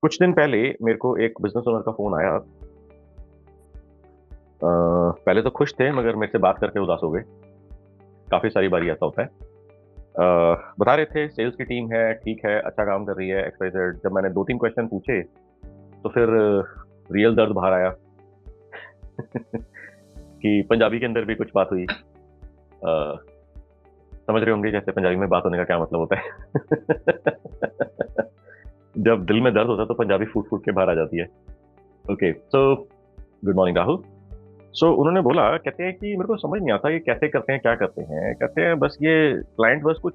कुछ दिन पहले मेरे को एक बिजनेस ओनर का फोन आया। पहले तो खुश थे मगर मेरे से बात करके उदास हो गए। काफी सारी बारी ऐसा होता है। बता रहे थे सेल्स की टीम है, ठीक है, अच्छा काम कर रही है, XYZ। जब मैंने 2-3 क्वेश्चन पूछे तो फिर रियल दर्द बाहर आया कि पंजाबी के अंदर भी कुछ बात हुई। समझ रहे होंगे जैसे पंजाबी में बात होने का क्या मतलब होता है। जब दिल में दर्द होता है तो पंजाबी फूट फूट के बाहर आ जाती है। Okay, so good morning Rahul. So उन्होंने बोला, कहते हैं कि मेरे को समझ नहीं आता ये कैसे करते हैं, क्या करते हैं। कहते हैं बस ये क्लाइंट बस कुछ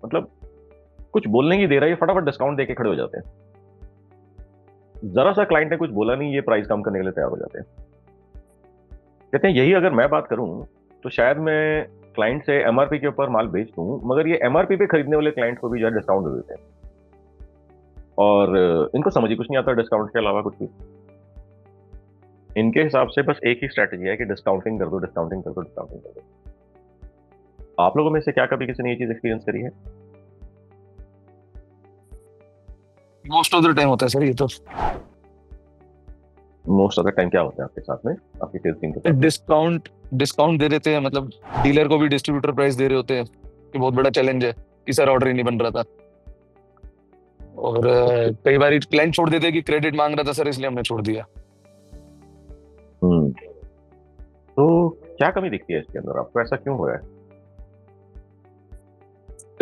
मतलब कुछ बोलने ही दे रहा है, ये फटाफट डिस्काउंट देके खड़े हो जाते हैं। जरा सा क्लाइंट ने कुछ बोला नहीं, ये प्राइस कम करने के लिए तैयार हो जाते हैं। कहते हैं यही अगर मैं बात करूं तो शायद मैं क्लाइंट से MRP के ऊपर माल बेच दूं, मगर ये MRP पे खरीदने वाले क्लाइंट को भी जो है डिस्काउंट दे देते हैं। और इनको समझ ही कुछ नहीं आता डिस्काउंट के अलावा कुछ भी। इनके हिसाब से बस एक ही स्ट्रैटेजी है कि डिस्काउंटिंग कर दो, डिस्काउंटिंग कर दो, डिस्काउंटिंग कर दो। आप लोगों में से क्या कभी किसी ने ये चीज एक्सपीरियंस करी है? मोस्ट ऑफ द टाइम होता है सर ये तो। मोस्ट ऑफ द टाइम क्या होता है आपके साथ में, आपकी सेल्स टीम के साथ में? डिस्काउंट डिस्काउंट दे देते हैं, मतलब डीलर को भी डिस्ट्रीब्यूटर प्राइस दे रहे होते हैं कि बहुत बड़ा चैलेंज है कि सर ऑर्डर ही नहीं बन रहा था। और ओके। कई बार क्लाइंट छोड़ देते हैं कि क्रेडिट मांग रहा था सर इसलिए हमने छोड़ दिया। हम्म। तो क्या कमी दिखती है इसके अंदर आपको, ऐसा क्यों हो रहा है?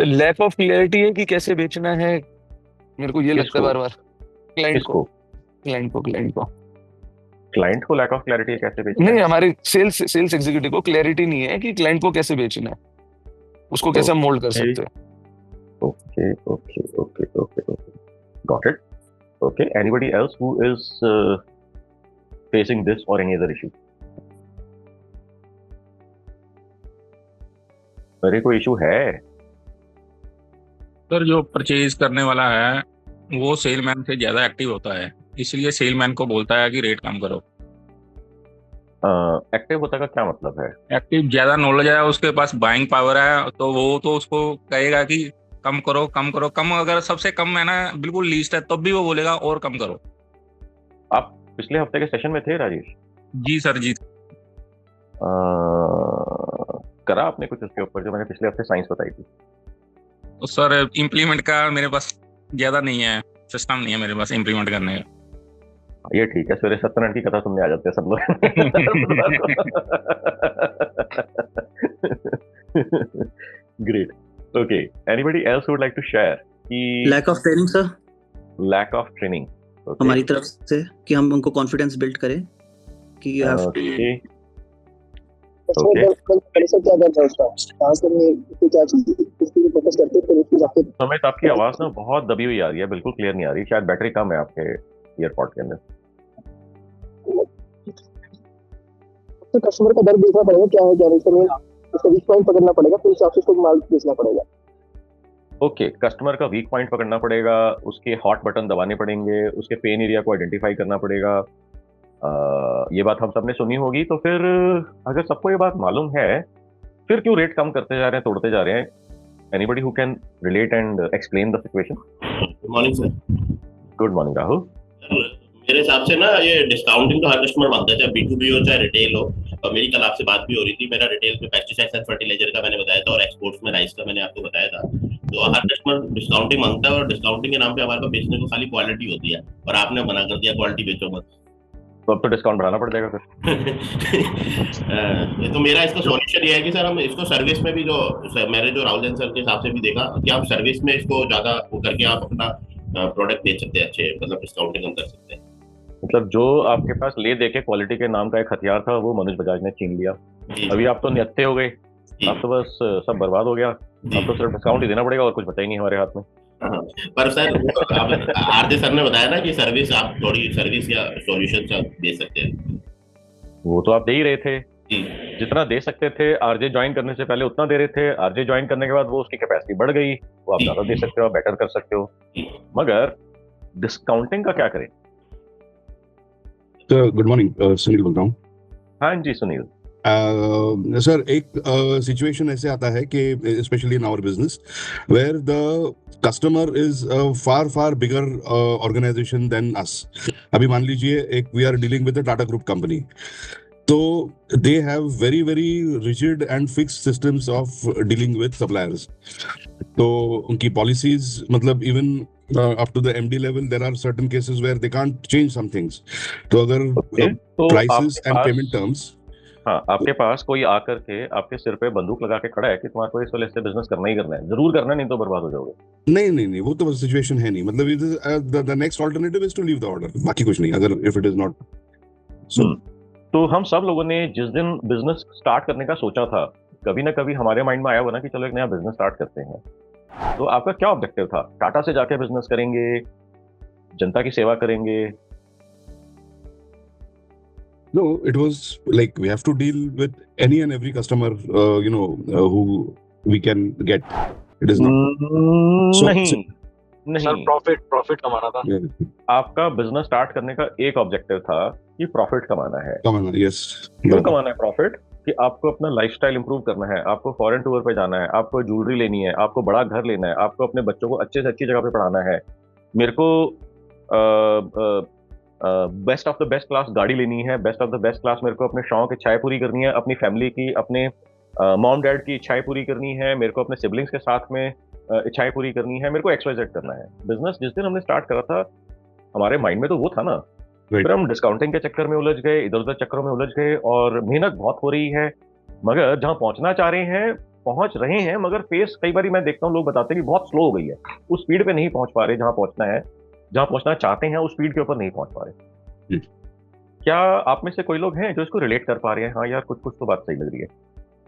लैक ऑफ क्लियरिटी है कि कैसे बेचना है। मेरे को ये लगता है किसको? बार बार। क्लाइंट को किसको? क्लाइंट को क्लाइंट को क्लाइंट को लैक ऑफ क्लैरिटी है कैसे बेचना नहीं, है? हमारे सेल्स एग्जीक्यूटिव को क्लैरिटी नहीं है कि क्लाइंट को कैसे बेचना है, उसको कैसे हम मोल्ड कर ओके, सकते हैं। Okay, okay, okay, okay, okay, got it. Okay, anybody else who is facing this और एनी अदर इशू? मेरे कोई इशू है? सर जो परचेज करने वाला है वो सेलमैन से ज्यादा एक्टिव होता है, इसलिए सेलमैन को बोलता है कि रेट कम करो। एक्टिव होता का क्या मतलब है? एक्टिव ज्यादा नॉलेज है, उसके पास बाइंग पावर है, तो वो तो उसको कहेगा कि कम करो कम करो कम। अगर सबसे कम है ना, बिल्कुल लीस्ट है, तब भी वो बोलेगा और कम करो। आप पिछले हफ्ते के सेशन में थे राजेश? जी सर जी। करा आपने कुछ उसके ऊपर जो मैंने पिछले हफ्ते साइंस बताई थी? तो सर इम्प्लीमेंट का मेरे पास ज्यादा नहीं है, सिस्टम नहीं है मेरे पास इम्प्लीमेंट करने का। ये ठीक है, सवेरे सत्यनारायण की कथा सुनने आ जाते हैं सब लोग। Great. Okay, anybody else would like to share कि lack of training sir, lack of training हमारी तरफ से कि हम उनको कॉन्फिडेंस बिल्ड करें कि यू हैव ओके, उसमें कैसे क्या करता है उसका कहाँ से मैं क्या चीज उसके लिए फोकस करते हैं फिर उसकी जाके समित आपकी आवाज ना बहुत दबी हुई आ रही है, बिल्कुल क्लियर नहीं आ रही। शायद बैटरी कम है आपके ईयरपॉड के अंदर। तो कस्टमर का दर्द देखना पड़ेगा क्या है क्या नहीं, फिर उसका वीक पॉइंट पकड़ना पड़ेगा, फिर उस हिसाब से उसको माल बेचना पड़ेगा। ओके, कस्टमर का वीक पॉइंट पकड़ना पड़ेगा, उसके हॉट बटन दबाने पड़ेंगे, उसके पेन एरिया को आइडेंटिफाई करना पड़ेगा। ये बात हम सबने सुनी होगी। तो फिर अगर सबको ये बात मालूम है, फिर क्यों रेट कम करते जा रहे हैं, तोड़ते जा रहे हैं? Anybody who can relate and explain the situation? Good morning sir. Good morning Rahul. मेरे हिसाब से ना ये डिस्काउंटिंग तो हर कस्टमर मांगता है, चाहे B2B हो चाहे रिटेल हो। और मेरी कल आपसे बात भी हो रही थी, मेरा रिटेल में पेस्टिसाइड्स एंड फर्टिलाइजर का मैंने बताया था और एक्सपोर्ट्स में राइस का मैंने आपको बताया था। तो हर कस्टमर डिस्काउंटिंग मांगता है और डिस्काउंटिंग के नाम पे हमारे पास बेचने को खाली क्वालिटी होती है, और आपने मना कर दिया क्वालिटी बेचो मत। तो अब तो डिस्काउंट बढ़ाना पड़ जाएगा फिर। तो मेरा इसका सॉल्यूशन ये है कि सर हम इसको सर्विस में भी मैंने जो राहुल जैन सर के हिसाब से भी देखा कि आप सर्विस में इसको ज्यादा वो करके आप अपना प्रोडक्ट बेच सकते हैं, अच्छे मतलब डिस्काउंटिंग हम कर सकते हैं। मतलब जो आपके पास ले दे के क्वालिटी के नाम का एक हथियार था वो मनोज बजाज ने छीन लिया। अभी आप तो निहत्थे हो गए, आप तो बस सब बर्बाद हो गया। अब तो सिर्फ डिस्काउंट ही देना पड़ेगा और कुछ बचा ही नहीं हमारे हाथ में। पर सर आप आरजे सर ने बताया ना कि सर्विस आप थोड़ी सर्विस या सॉल्यूशन आप दे सकते हैं। वो तो आप दे ही रहे थे, जी जितना दे सकते थे। आरजे ज्वाइन करने से पहले उतना दे रहे थे, आरजे ज्वाइन करने के बाद वो उसकी कैपेसिटी बढ़ गई, वो आप ज्यादा दे सकते हो, बेटर कर सकते हो। मगर डिस्काउंटिंग का क्या करें? सर गुड मॉर्निंग, सुनील बोल रहा हूँ। हाँ जी सुनील। सर एक सिचुएशन ऐसे आता है कि specially in our business where the customer is far far bigger organisation than us. अभी मान लीजिए एक we are dealing with Tata group company, तो they have very very rigid and fixed systems of dealing with suppliers. तो उनकी policies मतलब even up to the MD level there are certain cases where they can't change some things. तो अगर तो prices आपके and pass payment terms, हाँ, आपके पास कोई आकर के आपके सिर पे बंदूक लगा के खड़ा है कि तुम्हारे को इस वाले से बिजनेस करना ही करना है, जरूर करना, नहीं तो बर्बाद हो जाओगे. नहीं वो तो सिचुएशन है नहीं. मतलब the next alternative is to leave the order. बाकी कुछ नहीं अगर if it is not so. तो हम सब लोगों ने जिस दिन बिजनेस स्टार्ट करने का सोचा था, कभी ना कभी हमारे माइंड में आया हुआ ना कि चलो एक नया बिजनेस स्टार्ट करते हैं. तो आपका क्या ऑब्जेक्टिव था? टाटा से जाके बिजनेस करेंगे, जनता की सेवा करेंगे? No, it was like we have to deal with any and every customer, who we can get. It is not. नहीं, सर प्रॉफिट कमाना था. आपका बिजनेस स्टार्ट करने का एक ऑब्जेक्टिव था कि प्रॉफिट कमाना है. Yes. क्यों कमाना है प्रॉफिट? कि आपको अपना लाइफस्टाइल इंप्रूव करना है, आपको फॉरेन टूर पे जाना है, आपको ज्वेलरी लेनी है, आपको बड़ा घर लेना है, आपको अपने बच्चों को अच्छे से अच्छी जगह पे पढ़ाना है, मेरे को best of the best class गाड़ी लेनी है, best of the best class मेरे को अपने शौक इच्छाएं पूरी करनी है, अपनी फैमिली की, अपने मॉम डैड की इच्छाएं पूरी करनी है, मेरे को अपने सिबलिंग्स के साथ में इच्छाएं पूरी करनी है, मेरे को XYZ करना है. बिजनेस जिस दिन हमने स्टार्ट करा था, हमारे माइंड में तो वो था ना. फिर हम डिस्काउंटिंग के चक्कर में उलझ गए, इधर उधर चक्करों में उलझ गए, और मेहनत बहुत हो रही है, मगर जहां पहुंचना चाह रहे हैं पहुंच रहे हैं, मगर पेस कई बार मैं देखता हूँ लोग बताते हैं कि बहुत स्लो हो गई है, उस स्पीड पे नहीं पहुंच पा रहे जहां पहुंचना है, जहां पहुंचना चाहते हैं उस स्पीड के ऊपर नहीं पहुंच पा रहे. क्या आप में से कोई लोग हैं जो इसको रिलेट कर पा रहे हैं? हाँ यार, कुछ कुछ तो बात सही लग रही है.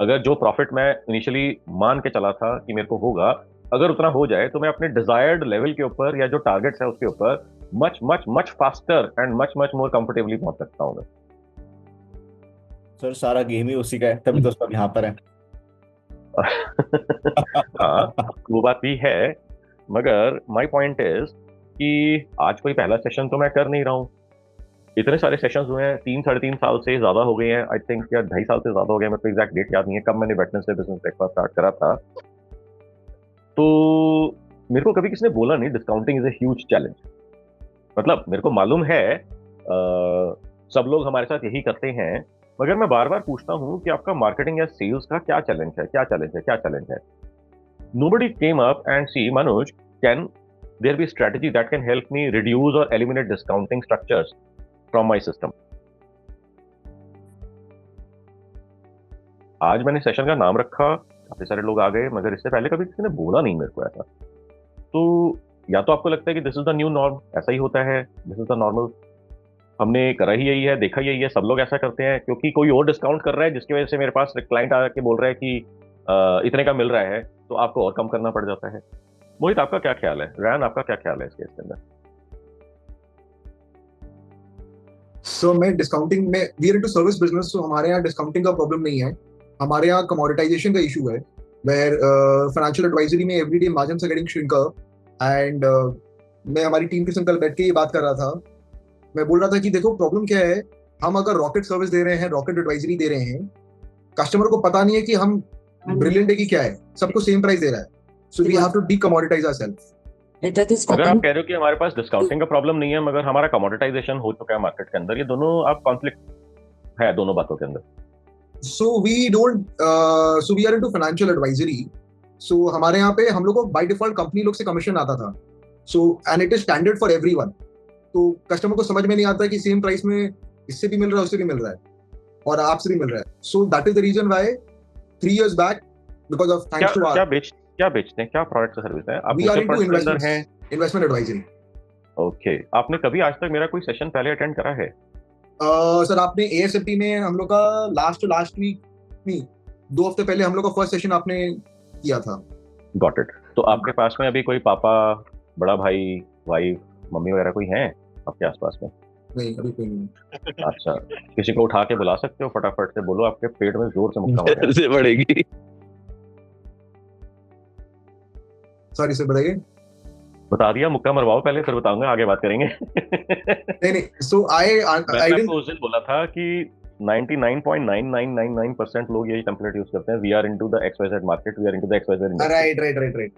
अगर जो प्रॉफिट मैं इनिशियली मान के चला था कि मेरे को होगा, अगर उतना हो जाए तो मैं अपने डिजायर्ड लेवल के ऊपर या जो टारगेट्स है उसके ऊपर much much much faster and much much more comfortably पहुंच सकता हूँ. सर सारा गेम ही उसी का है, तभी तो सब यहाँ पर है. हाँ, वो बात भी है, मगर माय पॉइंट इज कि आज कोई पहला सेशन तो मैं कर नहीं रहा हूँ. इतने सारे सेशंस हुए हैं, 3-3.5 साल से ज्यादा हो गए हैं, आई थिंक, या 2.5 साल से ज्यादा हो गए. मेरे को एग्जैक्ट डेट याद नहीं है कब मैंने वेडनेसडे बिजनेस ब्रेकफास्ट स्टार्ट करा था. तो मेरे को कभी किसी ने बोला नहीं discounting is a huge challenge. मतलब मेरे को मालूम है सब लोग हमारे साथ यही करते हैं, मगर मैं बार बार पूछता हूं कि आपका मार्केटिंग या सेल्स का क्या चैलेंज है, क्या चैलेंज है, क्या चैलेंज है. Nobody came up and see, Manoj, can there be strategy that can help me reduce और eliminate discounting structures from my system. आज मैंने सेशन का नाम रखा, काफी सारे लोग आ गए, मगर इससे पहले कभी किसी ने बोला नहीं मेरे को ऐसा. तो या तो आपको लगता है कि this is the new norm, ऐसा ही होता है, दिस इज द नॉर्मल, हमने करा ही यही है, देखा यही है, सब लोग ऐसा करते हैं, क्योंकि कोई और डिस्काउंट कर रहा है जिसकी वजह से मेरे पास क्लाइंट आके बोल रहा है कि इतने का मिल रहा है, तो आपको और कम करना पड़ जाता है. मोहित, आपका क्या ख्याल है? रैन, आपका क्या ख्याल है इस केस के अंदर? सो मैं डिस्काउंटिंग में, we are into service business, तो हमारे यहाँ डिस्काउंटिंग का प्रॉब्लम नहीं है. हमारे यहाँ कमोडिटाइजेशन का इशू है, वेयर फाइनेंशियल एडवाइजरी में everyday margins are getting shrinker. एंड मैं हमारी टीम के संग कल बैठ के ये बात कर रहा था. मैं बोल रहा था कि देखो प्रॉब्लम क्या है, हम अगर रॉकेट सर्विस दे रहे हैं, रॉकेट एडवाइजरी दे रहे हैं, कस्टमर को पता नहीं है कि हम ब्रिलियंट है कि क्या है, सबको सेम प्राइस दे रहा है. So we have to decommoditise ourselves. अगर आप कह रहे हो कि हमारे पास डिस्काउंटिंग का प्रॉब्लम नहीं है, मगर हमारा कमोडिटाइजेशन हो चुका है मार्केट के अंदर, ये दोनों आप कॉन्फ्लिक्ट है दोनों बातों के अंदर. So we are into financial advisory. So हमारे यहाँ पे हम लोग को by default कंपनी लोग से कमीशन आता था. So and it is standard for everyone. तो कस्टमर को समझ में नहीं आता कि सेम प्राइस में इससे भी मिल रहा है, उससे भी मिल रहा है, और आपसे भी मिल रहा है. So that is the reason why 3 years back, because of thanks to our क्या बेचते हैं, क्या प्रोडक्ट और सर्विस है? आप we are into हैं investment advisory. ओके, आपने कभी आज तक मेरा कोई सेशन पहले अटेंड करा है? सर आपने ASFT में हम लोग का लास्ट वीक नहीं 2 हफ्ते पहले हम लोग का फर्स्ट सेशन आपने किया था. Got it. तो आपके पास में अभी कोई पापा, बड़ा भाई, वाइफ, मम्मी वगैरह कोई हैं आपके आसपास में? नहीं, अभी कोई नहीं. अच्छा, किसी को उठा के बुला सकते हो, फटाफट से बोलो, आपके पेट में जोर से मुक्का मारो. से बढ़ेगी. सॉरी सर, बताइए. बता दिया, मुक्का मरवाओ पहले, फिर बताऊंगा, आगे बात करेंगे. नहीं. सो आई मैंने आपको उस दिन बोला था कि 99.9999% लोग यही टेम्पलेट यूज करते हैं, we are into the XYZ market, we are into the XYZ industry. Right.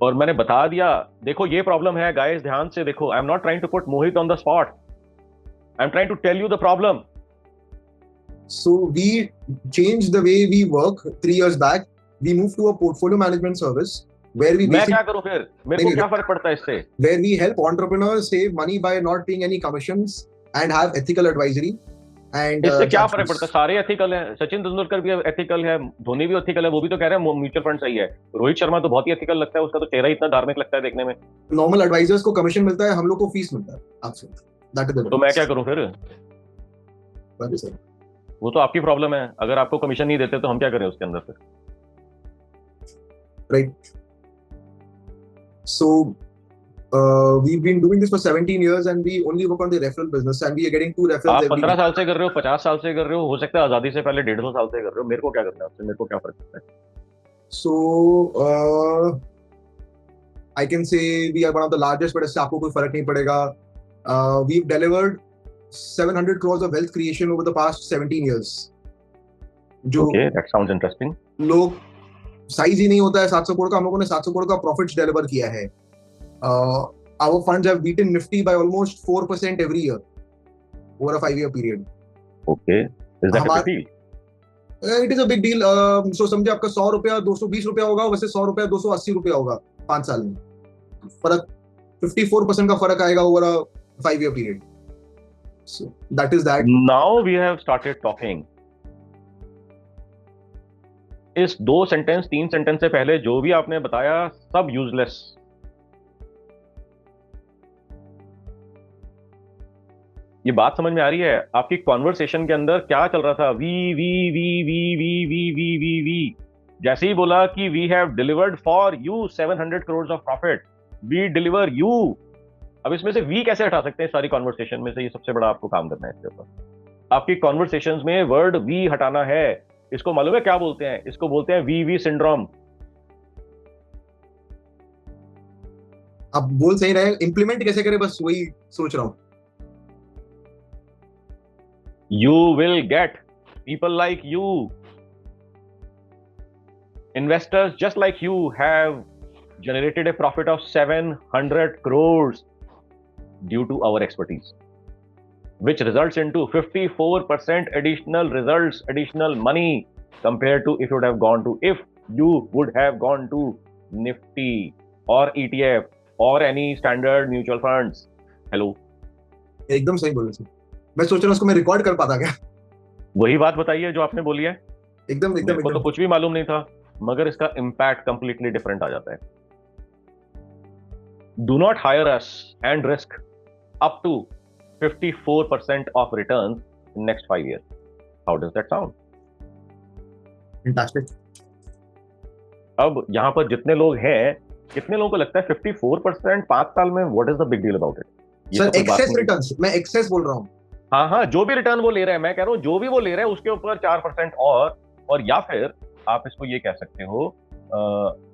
और मैंने बता दिया, देखो ये प्रॉब्लम है गाइस, ध्यान से देखो, I am not trying to put Mohit on the spot, I am trying to tell you the problem. So we changed the way we work 3 years back. We moved to a portfolio management service where we मैं क्या करूं फिर, मेरे को नहीं, क्या फर्क पड़ता है इससे? where we help entrepreneurs save money by not paying any commissions and have ethical advisory. And इससे क्या फर्क judgments. पड़ता है? सारे एथिकल हैं, सचिन तेंदुलकर भी एथिकल है, धोनी भी एथिकल है, वो भी तो कह रहे हैं म्यूचुअल फंड सही है। रोहित शर्मा तो बहुत ही एथिकल लगता है, उसका तो चेहरा ही इतना धार्मिक लगता है देखने में। Normal advisors को commission मिलता है, हम लोग को फीस मिलता है आपसे। That is the तो मैं क्या करूं फिर? difference. वो तो आपकी प्रॉब्लम है, अगर आपको कमीशन नहीं देते तो हम क्या करें उसके अंदर फिर? Right. So we've been doing this for 17 years and we only work on the referral business and we are getting 2 referrals आप every 15 week. साल से कर रहे हो, 50 साल से कर रहे हो सकता है आजादी से पहले 150 साल से कर रहे हो, मेरे को क्या करना है उससे, मेरे को क्या फर्क पड़ता है? So I can say we are one of the largest, but इससे आपको कोई फर्क नहीं पड़ेगा. We've delivered 700 crores of wealth creation over the past 17 years. जो Okay, that sounds interesting. लोग साइज ही नहीं होता है 700 करोड़ का, हम लोगों ने 700 करोड़ का प्रॉफिट्स डिलीवर किया है. Our funds have beaten Nifty by almost 4% every year over a 5-year period. Okay, is that a हमारे- big deal? It is a big deal. So समझे आपका 100 रुपया 220 रुपया होगा, वैसे 100 रुपया 280 रुपया होगा 5 साल में. फर्क 54% का फर्क आएगा over a 5-year period. So that is that. Now we have started talking. इस 2 सेंटेंस 3 सेंटेंस से पहले जो भी आपने बताया सब यूजलेस। ये बात समझ में आ रही है? आपकी कॉन्वर्सेशन के अंदर क्या चल रहा था? We we we we we we we we we जैसे ही बोला कि we have delivered for you 700 crore of profit, we deliver you. अब इसमें से वी कैसे हटा सकते हैं सारी कॉन्वर्सेशन में से? ये सबसे बड़ा आपको काम करना है इसके ऊपर। आपकी कॉन्वर्सेशंस में वर्ड वी हटाना है। इसको मालूम है क्या बोलते हैं? इसको बोलते हैं वी सिंड्रोम। आप बोल सही रहे, इंप्लीमेंट कैसे करें बस वही सोच रहा हूँ. You will get people like you, investors just like you have generated a profit of 700 crores due to our expertise, which results into 54% additional results, additional money compared to if you would have gone to Nifty or ETF or any standard mutual funds. Hello. एकदम सही बोले sir. मैं सोच रहा हूँ उसको मैं record कर पाता क्या? वही बात बताइए जो आपने बोली है। एकदम मेरे को तो कुछ भी मालूम नहीं था, मगर इसका इम्पैक्ट कंप्लीटली डिफरेंट आ जाता है। Do not hire us and risk up to 54% of returns in next 5 years. How does that sound? Fantastic. अब यहाँ पर जितने लोग हैं, कितने लोगों को लगता है 54% 5 साल में? What is the big deal about it? Sir excess returns, मैं एक्सेस बोल रहा हूँ. हाँ, जो भी रिटर्न वो ले रहे हैं, मैं कह रहा हूँ जो भी वो ले रहे हैं उसके ऊपर 4% और या फिर आप इसको ये कह सकते हो,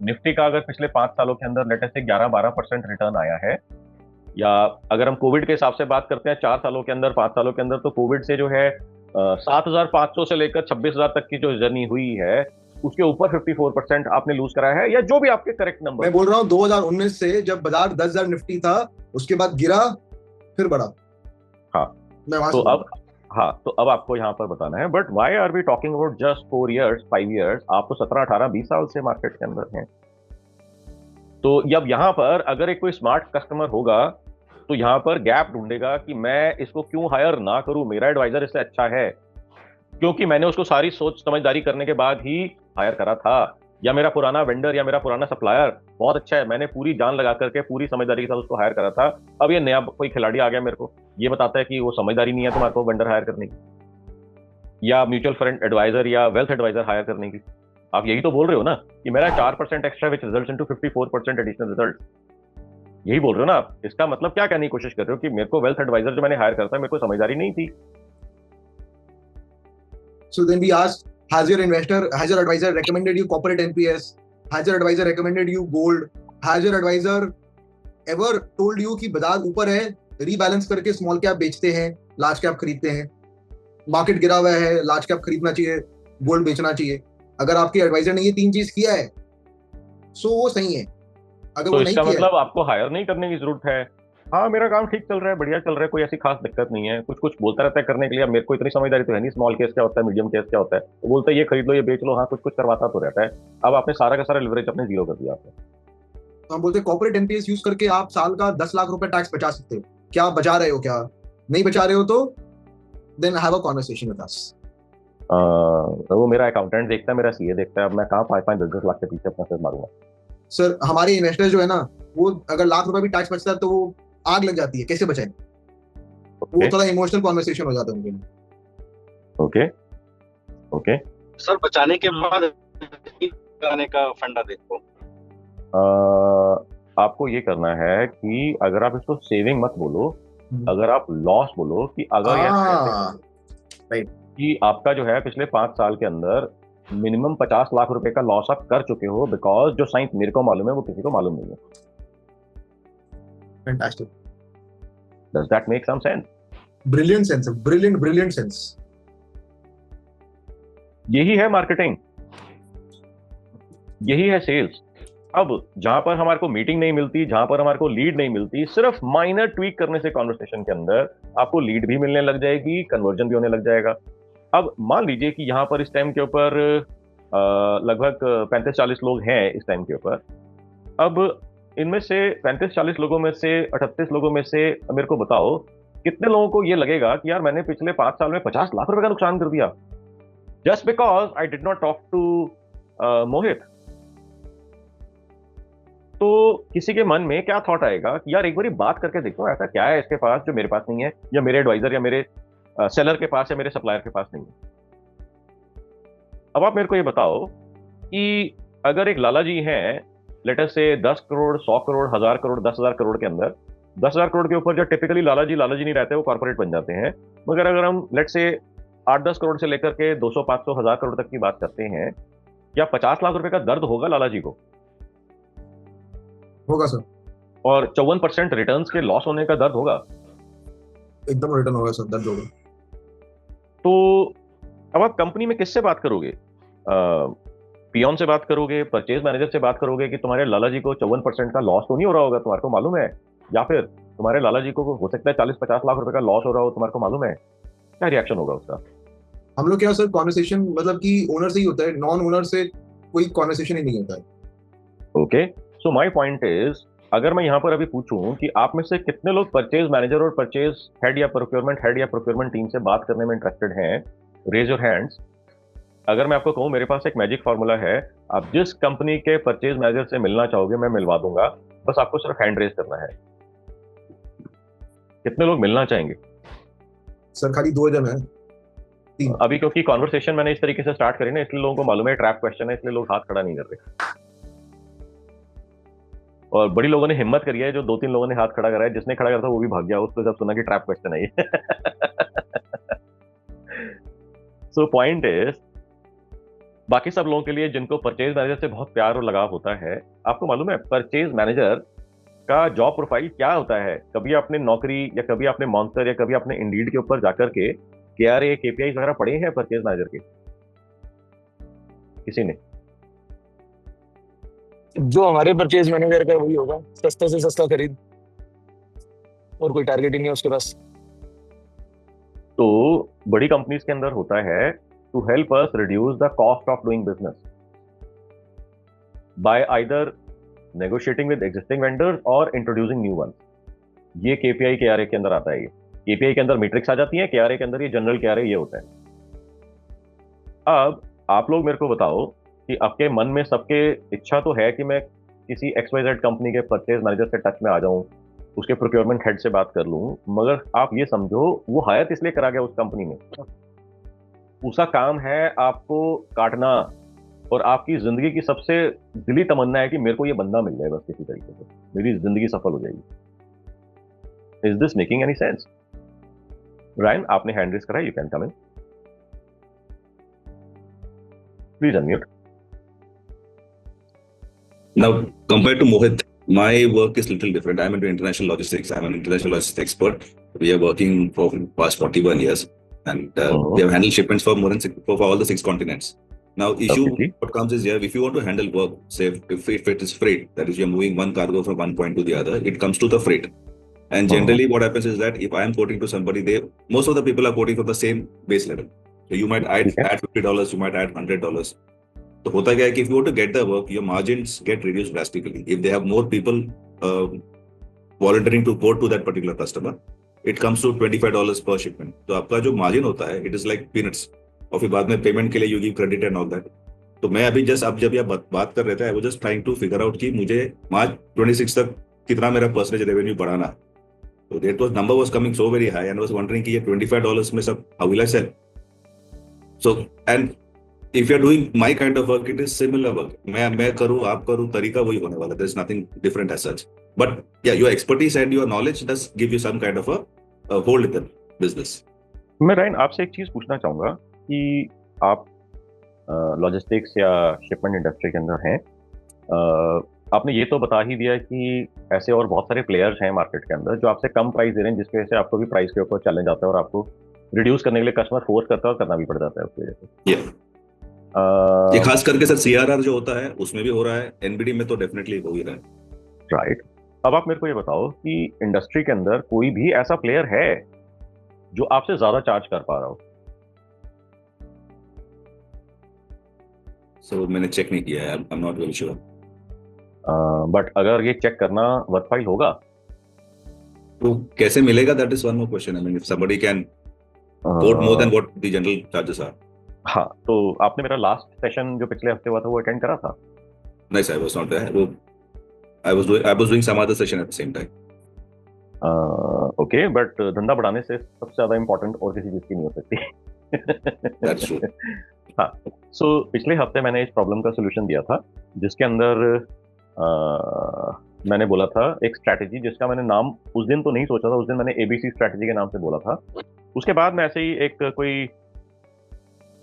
निफ्टी का अगर पिछले 5 सालों के अंदर लेटेस्ट से 11-12% रिटर्न आया है, या अगर हम कोविड के हिसाब से बात करते हैं 4 सालों के अंदर 5 सालों के अंदर, तो कोविड से जो है 7,500 से लेकर 26,000 तक की जो जर्नी हुई है उसके ऊपर 54% आपने लूज कराया है, या जो भी आपके करेक्ट नंबर। मैं बोल रहा हूँ 2019 से जब बाजार 10,000 निफ्टी था, उसके बाद गिरा फिर बढ़ा. हाँ, तो अब आपको यहाँ पर बताना है, but why are we talking about just 4 years 5 years? आप तो 17 18 20 साल से मार्केट के अंदर हैं। तो अब यहाँ पर अगर एक कोई स्मार्ट कस्टमर होगा तो यहाँ पर गैप ढूंढेगा कि मैं इसको क्यों हायर ना करूं, मेरा एडवाइजर इससे अच्छा है, क्योंकि मैंने उसको सारी सोच समझदारी करने के बाद ही हायर करा था, या मेरा पुराना वेंडर या मेरा पुराना सप्लायर बहुत अच्छा है, मैंने पूरी जान लगा करके पूरी समझदारी के साथ उसको हायर करा था। अब ये नया कोई खिलाड़ी आ गया मेरे को ये बताता है कि वो समझदारी नहीं है तुम्हारे को वेंडर हायर करने की, या म्यूचुअल फंड एडवाइजर या वेल्थ एडवाइजर हायर करने की। आप यही तो बोल रहे हो ना कि मेरा 4% extra which results into 54% additional result, यही बोल रहे हो ना आप। इसका मतलब क्या कहने की कोशिश कर रहे हो कि मेरे को वेल्थ एडवाइजर जो मैंने हायर करा था मेरे को समझदारी नहीं थी। So then we asked, has your advisor recommended you corporate NPS? Has your advisor recommended you gold? Has your advisor ever told you कि बाजार ऊपर है, रीबैलेंस करके स्मॉल कैप बेचते हैं, लार्ज कैप खरीदते हैं? मार्केट गिरा हुआ है, लार्ज कैप खरीदना चाहिए, गोल्ड बेचना चाहिए। अगर आपके एडवाइजर ने ये 3 चीज किया है सो वो सही है। अगर तो वो नहीं इसका किया मतलब आपको हायर नहीं करने की जरूरत है। हाँ मेरा काम ठीक चल रहा है, बढ़िया चल रहा है, कोई ऐसी खास दिक्कत नहीं है, कुछ कुछ बोलता रहता है करने के लिए। अब मेरे को इतनी समझदारी तो है नहीं, स्मॉल केस क्या होता है, मीडियम केस क्या होता है, तो बोलता है ये खरीद लो, ये बेच लो, हाँ कुछ कुछ करवाता तो रहता है। अब आपने सारा का सारा लिवरेज अपने जीरो कर दिया आपने। तो हम बोलते हैं कॉर्पोरेट एनपीएस यूज करके आप साल का 10 लाख रुपए टैक्स बचा सकते हो। क्या आप बचा रहे हो? क्या नहीं बचा रहे हो तो then have a conversation with us. तो वो मेरा अकाउंटेंट देखता है, मेरा सीए देखता है, अब मैं कहाँ 5-5 10-10 लाख के पीछे अपना सिर मारूंगा। सर हमारे इन्वेस्टर्स जो है ना, वो अगर लाख रुपए भी टैक्स बचता है तो वो आग लग जाती है, कैसे बचाएं? वो थोड़ा इमोशनल कन्वर्सेशन हो जाता है उनके लिए। ओके ओके सर बचाने के बाद लगाने का फंडा देखो। आपको ये करना है कि अगर आप इसको सेविंग मत बोलो, अगर आप लॉस बोलो कि अगर राइट कि आपका जो है पिछले 5 साल के अंदर मिनिमम 50 लाख रुपए का लॉस आप कर चुके हो, बिकॉज जो साइंस मेरे को मालूम है वो किसी को मालूम नहीं है। Fantastic. Does that make some sense? Brilliant sense, brilliant sense. यही है मार्केटिंग, यही है सेल्स। अब जहां पर हमारे को मीटिंग नहीं मिलती, जहां पर हमारे को लीड नहीं मिलती, सिर्फ माइनर ट्वीक करने से कॉन्वर्सेशन के अंदर आपको लीड भी मिलने लग जाएगी, कन्वर्जन भी होने लग जाएगा। अब मान लीजिए कि यहाँ पर इस टाइम के ऊपर लगभग 35-40 लोग हैं इस टाइम के ऊपर। अब इनमें से 35-40 लोगों में से 38 लोगों में से मेरे को बताओ कितने लोगों को ये लगेगा कि यार मैंने पिछले 5 साल में 50 लाख रुपए का नुकसान कर दिया just because I did not talk to Mohit. तो किसी के मन में क्या थॉट आएगा कि यार एक बार बात करके देखो ऐसा क्या है इसके पास जो मेरे पास नहीं है, या मेरे एडवाइजर या मेरे सेलर के पास या मेरे सप्लायर के पास नहीं है। अब आप मेरे को ये बताओ कि अगर एक लाला जी हैं, लेट अस से 10 करोड़ 100 करोड़ 1000 करोड़ 10,000 करोड़ के अंदर, 10,000 करोड़ के ऊपर जो टिपिकली लाला जी नहीं रहते, वो कॉर्पोरेट बन जाते हैं। मगर अगर हम लेट से 8-10 करोड़ से लेकर के 200 500 1000 करोड़ तक की बात करते हैं, क्या 50 लाख रुपए का दर्द होगा लाला जी को? होगा सर। और 54% रिटर्न्स के लॉस होने का दर्द होगा? एकदम रिटर्न होगा सर, दर्द होगा। तो अब आप कंपनी में किससे बात करोगे? पियोन से बात करोगे, परचेज मैनेजर से बात करोगे कि तुम्हारे लाला जी को 54% का लॉस तो नहीं हो रहा होगा, तुम्हारे को मालूम है? या फिर तुम्हारे लाला जी को हो सकता है 40-50 लाख रुपए का लॉस हो रहा हो, तुम्हारे को मालूम है? क्या रिएक्शन होगा उसका? हम लोग क्या सर कॉन्वर्सेशन मतलब कि ओनर से ही होता है, नॉन ओनर से कोई कॉन्वर्सेशन ही नहीं होता है। Okay, so my point is, अगर मैं यहाँ पर अभी पूछूं कि आप में से कितने लोग परचेज मैनेजर और परचेज हेड या प्रोक्योरमेंट हेड या प्रोक्योरमेंट टीम से बात करने में इंटरेस्टेड हैं, रेज योर हैंड्स। अगर मैं आपको कहूं मेरे पास एक मैजिक फार्मूला है, आप जिस कंपनी के परचेज मैनेजर से मिलना चाहोगे मैं मिलवा दूंगा, बस आपको सिर्फ हैंड रेज करना है। कितने लोग मिलना चाहेंगे? सर खाली 2 जन है, 3। अभी क्योंकि कॉन्वर्सेशन मैंने इस तरीके से स्टार्ट करी ना, इसलिए लोगों को मालूम है ट्रैप क्वेश्चन है, इसलिए लोग हाथ खड़ा नहीं कर रहे। और बड़ी लोगों ने हिम्मत करी है, जो 2-3 लोगों ने हाथ खड़ा करा है, जिसने खड़ा करा था वो भी भाग गया, उसको जब सुना कि ट्रैप क्वेश्चन है ये। सो पॉइंट इज, बाकी सब लोगों के लिए जिनको परचेज मैनेजर से बहुत प्यार और लगाव होता है, आपको मालूम है परचेज मैनेजर का जॉब प्रोफाइल क्या होता है? कभी आपने नौकरी या कभी आपने मॉन्स्टर या कभी आपने इंडीड के ऊपर जाकर के KRA KPIs वगैरह पढ़े हैं परचेज मैनेजर के? किसी ने? जो हमारे परचेज मैनेजर का वही होगा, सस्ता से सस्ता खरीद, और कोई टारगेट ही नहीं है उसके पास। तो बड़ी कंपनीज के अंदर होता है to help us reduce the cost of doing business by either negotiating with existing vendors और इंट्रोड्यूसिंग न्यू वंस। ये KPI KRA के अंदर आता है। ये KPI के अंदर मैट्रिक्स आ जाती है, KRA के अंदर ये जनरल KRA ये होता है। अब आप लोग मेरे को बताओ कि आपके मन में सबके इच्छा तो है कि मैं किसी XYZ कंपनी के परचेज मैनेजर से टच में आ जाऊं, उसके प्रोक्योरमेंट हेड से बात कर लूं, मगर आप ये समझो वो हायर इसलिए करा गया उस कंपनी में, उसका काम है आपको काटना, और आपकी जिंदगी की सबसे दिली तमन्ना है कि मेरे को ये बंदा मिल जाए बस किसी तरीके से, मेरी जिंदगी सफल हो जाएगी। Is this making any sense? Ryan, आपने हैंड रेज करा, you can come in, please unmute. Now, compared to Mohit, my work is little different. I'm into international logistics. I'm an international logistics expert. We are working for the past 41 years. and we have handled shipments for more than for all the 6 continents. Now, issue what comes is here, if you want to handle work, say if it is freight, that is you're moving one cargo from one point to the other, it comes to the freight. And generally what happens is that if I am quoting to somebody, most of the people are quoting from the same base level. So you might add $50, you might add $100. So होता क्या है कि if you want to get the work, your margins get reduced drastically. If they have more people volunteering to quote to that particular customer, it comes to $25 per shipment. तो आपका जो margin होता है, it is like peanuts. और फिर बाद में payment के लिए you give credit and all that. तो मैं अभी जस्ट अब जब ये बात कर रहे थे, I was just trying to figure out कि मुझे मार्च 26 तक कितना मेरा परसेंटेज रेवेन्यू बढ़ाना. तो that was number was coming so very high and was wondering कि ये $25 में सब how will I sell. So and if you are doing my kind of work, it is similar work. मैं करूं, आप करूं, तरीका वही होने वाला. There is nothing different as such. But yeah your expertise and your knowledge does give you some kind of a hold in the business. मैं Ryan आपसे एक चीज पूछना चाहूंगा कि आप लॉजिस्टिक्स या शिपमेंट इंडस्ट्री के अंदर हैं. आपने ये तो बता ही दिया कि ऐसे और बहुत सारे प्लेयर्स हैं मार्केट के अंदर जो आपसे कम प्राइस दे रहे हैं, जिसकी वजह से आपको भी प्राइस के ऊपर चैलेंज आता है और आपको रिड्यूस करने के लिए कस्टमर फोर्स करता है और करना भी पड़ जाता है उसकी वजह से. ये खास करके सर CRR जो होता है उसमें भी हो रहा है, NBD में तो डेफिनेटली हो ही रहा है. राइट. अब आप मेरे को ये बताओ कि इंडस्ट्री के अंदर कोई भी ऐसा प्लेयर है जो आपसे ज्यादा चार्ज कर पा रहा हो? So मैंने चेक नहीं किया है, I'm not very sure. But अगर ये चेक करना वर्थवाइल होगा तो कैसे मिलेगा? That is one more question. I mean, if somebody can quote more than what the general charges are. हाँ, तो आपने मेरा लास्ट सेशन जो पिछले हफ्ते हुआ था वो अटेंड करा था? नहीं sir, I was not there. I was doing some other session at the same time. Okay, but धंधा बढ़ाने से सबसे ज्यादा इम्पोर्टेंट और किसी चीज की नहीं हो सकती. That's true. हाँ, सो पिछले हफ्ते मैंने इस प्रॉब्लम का सोल्यूशन दिया था जिसके अंदर मैंने बोला था एक स्ट्रैटेजी जिसका मैंने नाम उस दिन तो नहीं सोचा था. उस दिन मैंने ABC स्ट्रैटेजी के नाम से बोला था. उसके बाद मैं ऐसे ही एक कोई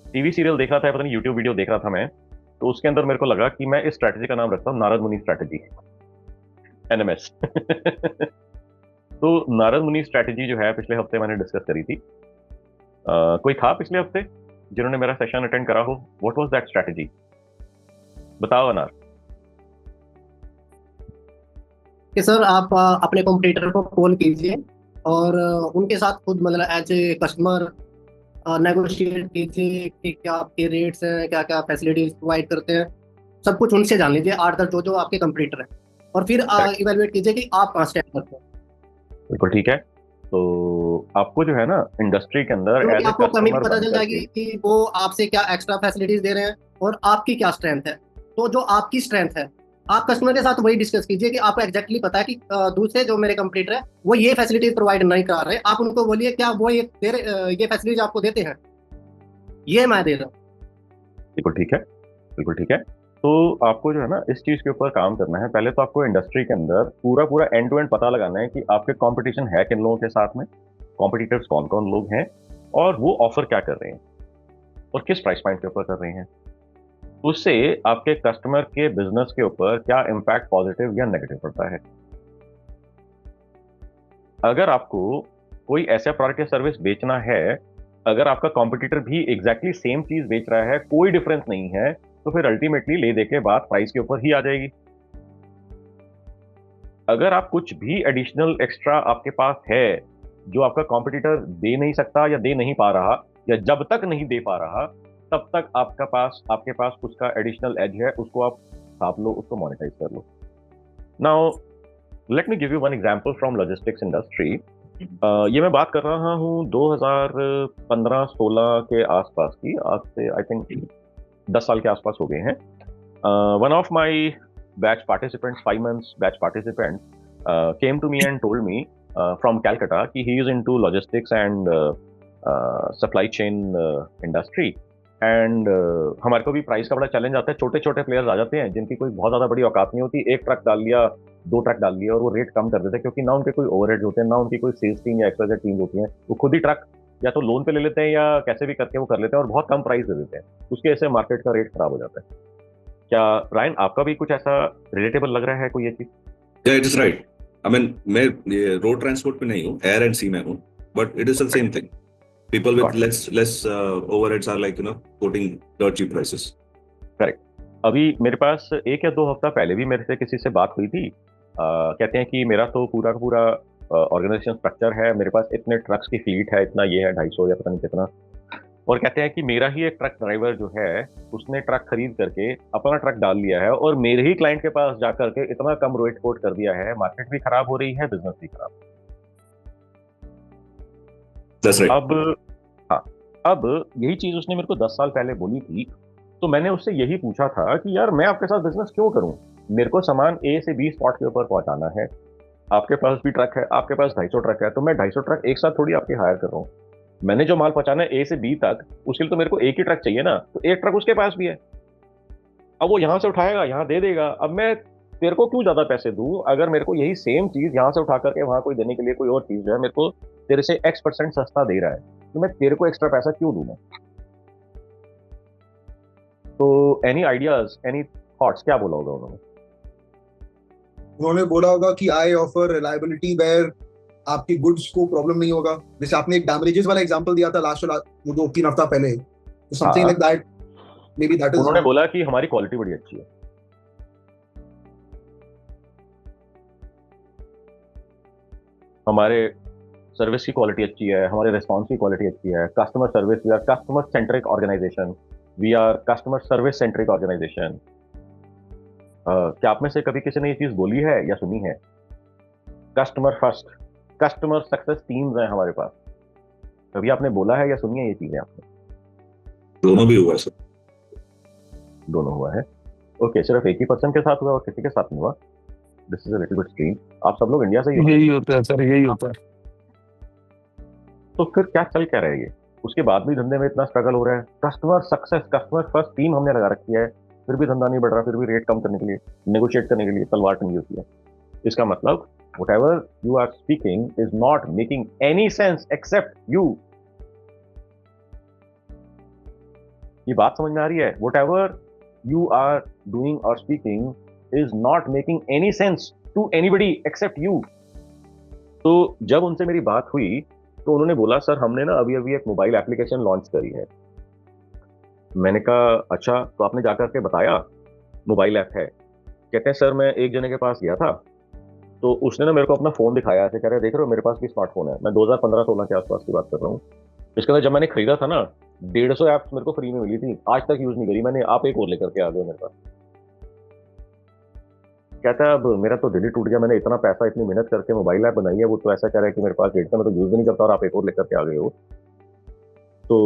टीवी सीरियल देख रहा था, पता नहीं यूट्यूब वीडियो देख रहा था मैं, तो उसके अंदर मेरे को लगा कि मैं इस स्ट्रैटेजी का नाम रखता हूँ नारद मुनि स्ट्रैटेजी, NMS. तो नारद मुनि स्ट्रैटेजी जो है पिछले हफ्ते मैंने डिस्कस करी थी. कोई था पिछले हफ्ते जिन्होंने मेरा सेशन अटेंड करा हो? What was that strategy? बताओ अनार. कि सर आप अपने कॉम्पिटिटर को कॉल कीजिए और उनके साथ खुद मतलब एज ए कस्टमर नेगोशिएट कीजिए कि क्या आपके रेट्स हैं, क्या क्या फैसिलिटीज प्रोवाइड करते हैं, सब कुछ उनसे जान लीजिए आठ तक जो आपके कंपटीटर हैं, और फिर इवैल्यूएट कीजिए कि आप कहाँ स्टैंड करते हैं. बिल्कुल ठीक है. तो आपको जो है ना इंडस्ट्री के अंदर तो आपको कमी पता चल जाएगी कि वो आपसे क्या एक्स्ट्रा फैसिलिटीज दे रहे हैं और आपकी क्या स्ट्रेंथ है. तो जो आपकी स्ट्रेंथ है आप कस्टमर के साथ वही डिस्कस कीजिए कि आपको एग्जैक्टली पता है कि दूसरे जो मेरे कंपटीटर है वो ये फैसिलिटीज प्रोवाइड नहीं कर रहे. आप उनको बोलिए क्या वो ये फैसिलिटीज आपको देते हैं, ये मैं दे रहा हूँ. बिल्कुल ठीक है, बिल्कुल ठीक है. तो आपको जो है ना इस चीज के ऊपर काम करना है. पहले तो आपको इंडस्ट्री के अंदर पूरा एंड टू एंड पता लगाना है कि आपके कंपटीशन है किन लोगों के साथ में, कॉम्पिटिटर्स कौन कौन लोग हैं और वो ऑफर क्या कर रहे हैं और किस प्राइस पॉइंट के ऊपर कर रहे हैं. उससे आपके कस्टमर के बिजनेस के ऊपर क्या इम्पैक्ट पॉजिटिव या नेगेटिव पड़ता है. अगर आपको कोई ऐसा प्रोडक्ट या सर्विस बेचना है, अगर आपका कॉम्पिटिटर भी एग्जैक्टली सेम चीज बेच रहा है, कोई डिफरेंस नहीं है, तो फिर अल्टीमेटली ले दे के बात प्राइस के ऊपर ही आ जाएगी. अगर आप कुछ भी एडिशनल एक्स्ट्रा आपके पास है जो आपका कॉम्पिटिटर दे नहीं सकता या दे नहीं पा रहा या जब तक नहीं दे पा रहा तब तक आपके पास उसका एडिशनल एज है, उसको आप छाप लो, उसको मोनेटाइज कर लो. Now let me give you one example from logistics industry. ये मैं बात कर रहा हूँ 2015-16 के आसपास की. आज से आई थिंक 10 साल के आसपास हो गए हैं. One of my batch participants, 5 months batch participant came to me and told me from Calcutta कि he is into logistics and supply chain industry. And हमारे को भी प्राइस का बड़ा चैलेंज आता है. छोटे छोटे प्लेयर्स आ जाते हैं जिनकी कोई बहुत ज़्यादा बड़ी औकात नहीं होती, एक ट्रक डाल लिया, 2 ट्रक डाल लिया और वो रेट कम कर देते हैं क्योंकि ना उनके कोई ओवरहेड्स होते हैं, ना उनकी कोई सेल्स टीम या एक्सवाइजेड टीम होती है. वो खुद ही ट्रक या तो लोन पे ले लेते हैं या कैसे भी करके वो कर लेते हैं और बहुत कम प्राइस दे देते हैं. उसके ऐसे मार्केट का रेट खराब हो जाता है. क्या रायन आपका भी कुछ ऐसा रिलेटेबल लग रहा है कोई ये चीज? Yeah, it is right. I mean, मैं रोड ट्रांसपोर्ट पे नहीं हूँ, एयर एंड सी में हूँ, but it is the same thing. People with less overheads are like quoting dirt cheap prices. Correct. अभी मेरे पास 1 या 2 हफ्ता पहले भी मेरे से किसी से बात हुई थी. कहते हैं कि मेरा तो पूरा का पूरा ऑर्गेनाइजेशन स्ट्रक्चर है, मेरे पास इतने ट्रक्स की फ्लीट है, इतना ये है 250 या पता नहीं कितना, और कहते हैं कि मेरा ही एक ट्रक ड्राइवर जो है उसने ट्रक खरीद करके अपना ट्रक डाल लिया है और मेरे ही क्लाइंट के पास जाकर के इतना कम रेट कोट कर दिया है. मार्केट भी खराब हो रही है, बिजनेस भी खराब. That's right. अब यही चीज उसने मेरे को 10 साल पहले बोली थी, तो मैंने उससे यही पूछा था कि यार मैं आपके साथ बिजनेस क्यों करूं, मेरे को सामान A से B स्पॉट के ऊपर पहुंचाना है, आपके पास भी ट्रक है, आपके पास 250 ट्रक है, तो मैं 250 ट्रक एक साथ थोड़ी आपके हायर कर रहा हूँ. मैंने जो माल पहुंचाना है A से B तक, उसके लिए तो मेरे को एक ही ट्रक चाहिए ना, तो एक ट्रक उसके पास भी है. अब वो यहाँ से उठाएगा, यहाँ दे देगा. अब मैं तेरे को क्यों ज्यादा पैसे दूं अगर मेरे को यही सेम चीज यहाँ से उठा करके वहां कोई देने के लिए कोई और चीज जो है मेरे को तेरे से X% सस्ता दे रहा है, तो मैं तेरे को एक्स्ट्रा पैसा क्यों दूंगा. तो एनी आइडियाज, एनी थॉट्स, क्या बोला होगा उन्होंने? उन्होंने बोला होगा कि आई ऑफर रिलायबिलिटी वेयर आपकी गुड्स को प्रॉब्लम नहीं होगा. जैसे आपने एक डैमेजेस वाला एग्जांपल दिया था लास्ट वो 2-3 हफ्ता पहले, तो something like that, may be that is. उन्होंने बोला कि हमारी क्वालिटी बड़ी अच्छी है. हमारे सर्विस की क्वालिटी अच्छी है, हमारे रिस्पॉन्स की क्वालिटी अच्छी है, customer service, we are customer centric organisation, we are customer service centric organisation. क्या आप में से कभी किसी ने ये चीज बोली है या सुनी है? Customer first, customer success teams हैं हमारे पास. कभी आपने बोला है या सुनी है ये चीजें आपने? दोनों भी हुआ सर. दोनों हुआ है. ओके, सिर्फ एक ही पर्सन के साथ हुआ और किसी के साथ नहीं हुआ. This is a little bit strange. आप सब लोग इंडिया से ही हो? यही होता है सर, यही होता है. तो फिर क्या चल क्या रहा है ये? उसके बाद भी धंधे में इतना स्ट्रगल हो रहा है. Customer success, customer first team हमने लगा रखी है, फिर भी धंधा नहीं बढ़ रहा, फिर भी रेट कम करने के लिए, नेगोशिएट करने के लिए तलवार टंगी होती है. इसका मतलब whatever you are speaking is not making any sense except you. ये बात समझ में आ रही है? Whatever you are doing or speaking is not making any sense to anybody except you. तो जब उनसे मेरी बात हुई तो उन्होंने बोला सर हमने ना अभी अभी एक मोबाइल एप्लीकेशन लॉन्च करी है. मैंने कहा अच्छा, तो आपने जाकर के बताया मोबाइल ऐप है? कहते हैं सर मैं एक जने के पास गया था, तो उसने ना मेरे को अपना फोन दिखाया, ऐसे कह रहे देख रहे हो मेरे पास भी स्मार्टफोन है. मैं 2015-16 के आसपास की बात कर रहा हूँ. इसके अंदर जब मैंने खरीदा था ना 150 ऐप्स मेरे को फ्री में मिली थी, आज तक यूज नहीं करी मैंने. आप एक और लेकर के आ गए मेरे पास. कहता है अब मेरा तो दिल ही टूट गया, मैंने इतना पैसा इतनी मेहनत करके मोबाइल ऐप बनाई है, वो तो ऐसा कह रहा है कि मेरे पास डेट का मैं तो यूज भी नहीं करता और आप एक और लेकर के आ गए हो. तो